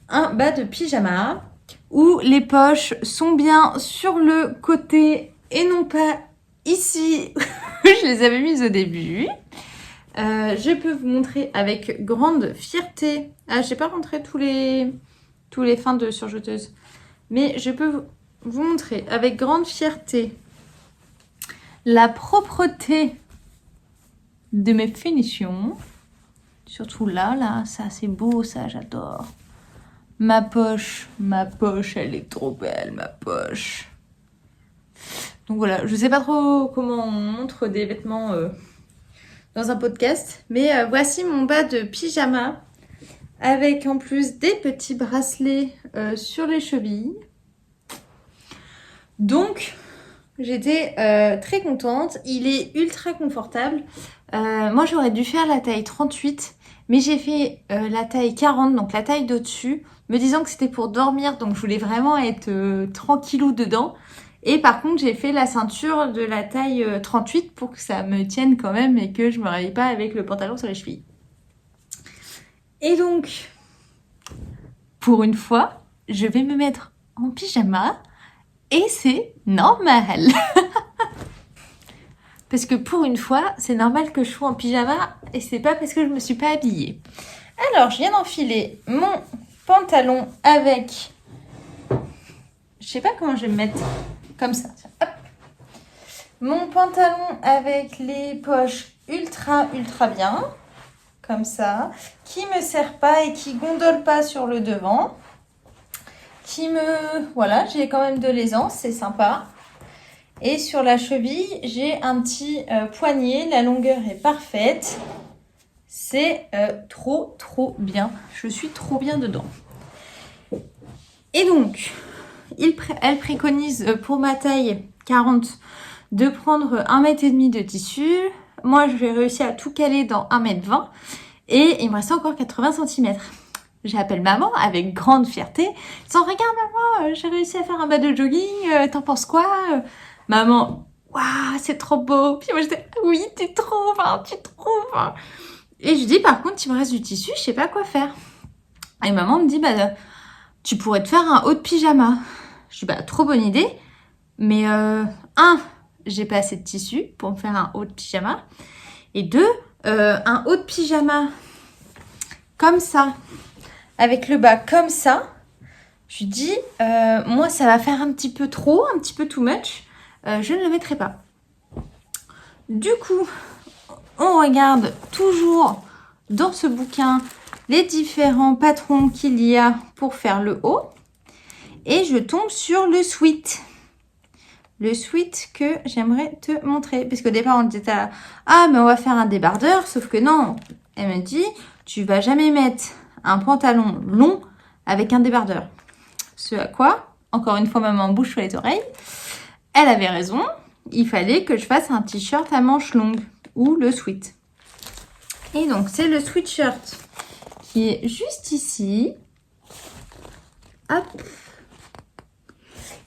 un bas de pyjama où les poches sont bien sur le côté et non pas ici où je les avais mises au début. Je peux vous montrer avec grande fierté. Je n'ai pas montré tous les fins de surjeteuse, mais je peux vous montrer avec grande fierté la propreté de mes finitions. Surtout là, ça c'est beau, ça j'adore. Ma poche, elle est trop belle, ma poche. Donc voilà, je sais pas trop comment on montre des vêtements dans un podcast, mais voici mon bas de pyjama avec en plus des petits bracelets sur les chevilles. Donc, j'étais très contente. Il est ultra confortable. Moi, j'aurais dû faire la taille 38, mais j'ai fait la taille 40, donc la taille d'au-dessus, me disant que c'était pour dormir, donc je voulais vraiment être tranquillou dedans. Et par contre, j'ai fait la ceinture de la taille 38 pour que ça me tienne quand même et que je me réveille pas avec le pantalon sur les chevilles. Et donc, pour une fois, je vais me mettre en pyjama et c'est normal. Parce que pour une fois, c'est normal que je sois en pyjama et c'est pas parce que je me suis pas habillée. Alors, je viens d'enfiler mon pantalon avec... Je sais pas comment je vais me mettre comme ça. Hop. Mon pantalon avec les poches ultra bien, comme ça, qui me serre pas et qui gondole pas sur le devant, voilà, j'ai quand même de l'aisance, c'est sympa. Et sur la cheville, j'ai un petit poignet, la longueur est parfaite. C'est trop bien. Je suis trop bien dedans. Et donc, elle préconise pour ma taille 40 de prendre 1,5 m de tissu. Moi, j'ai réussi à tout caler dans 1,20 m et il me reste encore 80 cm. J'appelle maman avec grande fierté. Sans regarde maman, j'ai réussi à faire un bas de jogging, t'en penses quoi? Maman, waouh, c'est trop beau. Puis moi je dis, oui, tu trouves. Et je dis, par contre, il me reste du tissu, je sais pas quoi faire. Et maman me dit, bah, tu pourrais te faire un haut de pyjama. Je dis, bah, trop bonne idée. Mais, j'ai pas assez de tissu pour me faire un haut de pyjama. Et 2, un haut de pyjama comme ça, avec le bas comme ça. Je lui dis, moi, ça va faire un petit peu trop, un petit peu too much. Je ne le mettrai pas. Du coup, on regarde toujours dans ce bouquin les différents patrons qu'il y a pour faire le haut. Et je tombe sur le sweat. Le sweat que j'aimerais te montrer. Parce qu'au départ, on était à ah, mais on va faire un débardeur. Sauf que non, elle me dit, tu vas jamais mettre un pantalon long avec un débardeur. Ce à quoi, encore une fois, maman bouche sur les oreilles. Elle avait raison. Il fallait que je fasse un t-shirt à manches longues ou le sweat. Et donc, c'est le sweatshirt qui est juste ici. Hop.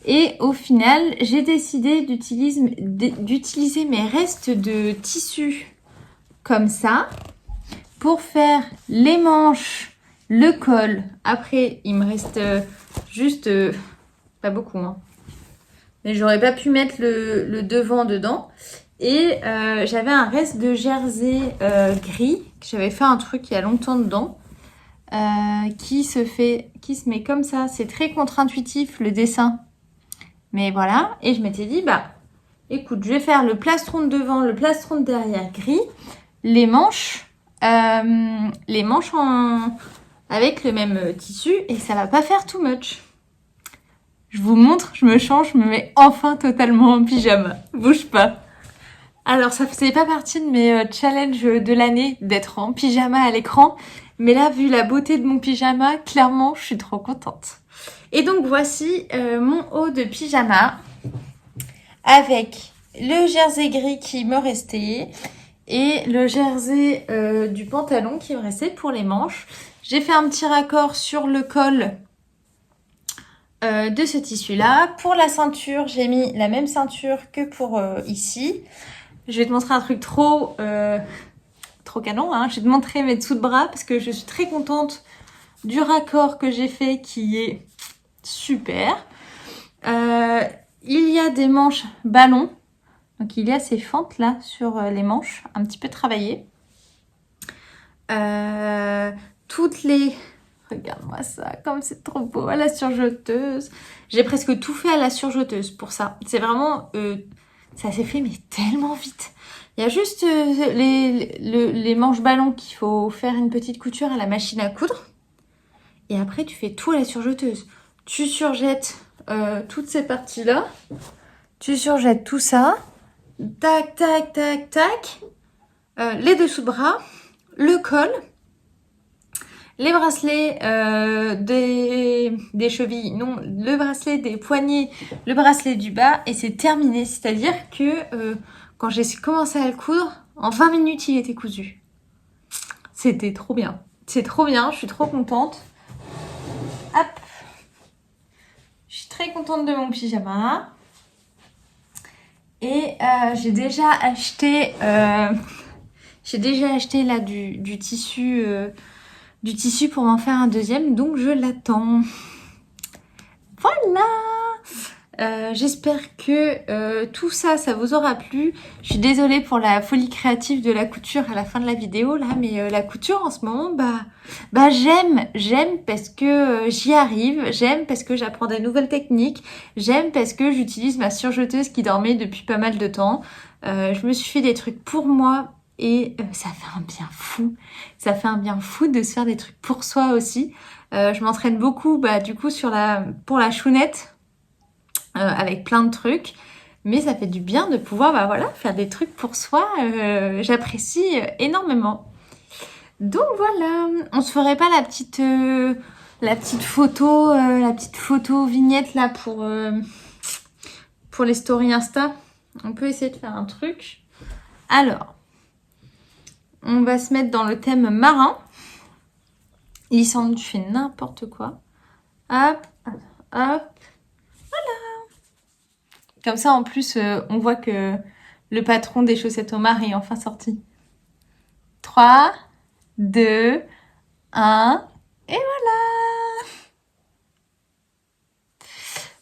Et au final, j'ai décidé d'utiliser mes restes de tissu comme ça pour faire les manches, le col. Après, il me reste juste, pas beaucoup, hein. Mais j'aurais pas pu mettre le devant dedans. Et j'avais un reste de jersey gris, que j'avais fait un truc il y a longtemps dedans, qui se met comme ça. C'est très contre-intuitif le dessin. Mais voilà, et je m'étais dit, bah, écoute, je vais faire le plastron de devant, le plastron de derrière gris, les manches avec le même tissu, et ça va pas faire too much. Je vous montre, je me change, je me mets enfin totalement en pyjama. Bouge pas. Alors, ça faisait pas partie de mes challenges de l'année d'être en pyjama à l'écran, mais là, vu la beauté de mon pyjama, clairement, je suis trop contente. Et donc voici mon haut de pyjama avec le jersey gris qui me restait et le jersey du pantalon qui me restait pour les manches. J'ai fait un petit raccord sur le col de ce tissu-là. Pour la ceinture, j'ai mis la même ceinture que pour ici. Je vais te montrer un truc trop canon, hein. Je vais te montrer mes dessous de bras parce que je suis très contente du raccord que j'ai fait qui est super. Il y a des manches ballon. Donc il y a ces fentes là sur les manches, un petit peu travaillées. Toutes les... Regarde-moi ça, comme c'est trop beau, à la surjeteuse. J'ai presque tout fait à la surjeteuse pour ça. C'est vraiment... ça s'est fait mais tellement vite. Il y a juste les manches ballon qu'il faut faire une petite couture à la machine à coudre. Et après, tu fais tout à la surjeteuse. Tu surjettes toutes ces parties-là. Tu surjettes tout ça. Tac, tac, tac, tac. Les dessous de bras. Le col. Les bracelets des chevilles. Non, le bracelet des poignets. Le bracelet du bas. Et c'est terminé. C'est-à-dire que quand j'ai commencé à le coudre, en 20 minutes, il était cousu. C'était trop bien. C'est trop bien. Je suis trop contente. Hop. Je suis très contente de mon pyjama. Et j'ai déjà acheté là du tissu du tissu pour m'en faire un deuxième, donc je l'attends. Voilà. J'espère que tout ça vous aura plu. Je suis désolée pour la folie créative de la couture à la fin de la vidéo là, mais la couture en ce moment, j'aime parce que j'y arrive, j'aime parce que j'apprends des nouvelles techniques, j'aime parce que j'utilise ma surjeteuse qui dormait depuis pas mal de temps. Je me suis fait des trucs pour moi et ça fait un bien fou. Ça fait un bien fou de se faire des trucs pour soi aussi. Je m'entraîne beaucoup du coup pour la chounette. Avec plein de trucs, mais ça fait du bien de pouvoir faire des trucs pour soi. J'apprécie énormément. Donc voilà, on se ferait pas la petite photo vignette là pour les stories Insta. On peut essayer de faire un truc. Alors, on va se mettre dans le thème marin. Lysandre, tu fais n'importe quoi. Hop, hop. Comme ça, en plus, on voit que le patron des chaussettes Omar est enfin sorti. 3, 2, 1, et voilà!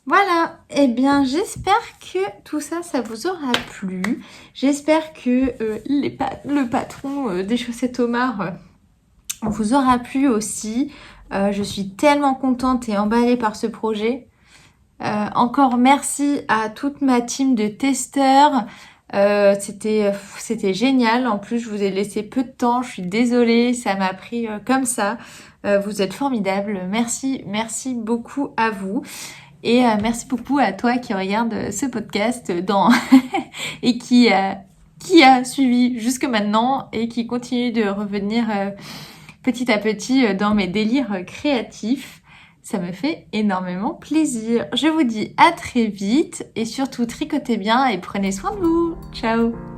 Voilà, eh bien j'espère que tout ça vous aura plu. J'espère que le patron des chaussettes Omar vous aura plu aussi. Je suis tellement contente et emballée par ce projet. Encore merci à toute ma team de testeurs. C'était génial. En plus, je vous ai laissé peu de temps. Je suis désolée, ça m'a pris comme ça. Vous êtes formidables. Merci beaucoup à vous. Et merci beaucoup à toi qui regarde ce podcast et qui a suivi jusque maintenant et qui continue de revenir petit à petit dans mes délires créatifs. Ça me fait énormément plaisir. Je vous dis à très vite et surtout tricotez bien et prenez soin de vous. Ciao!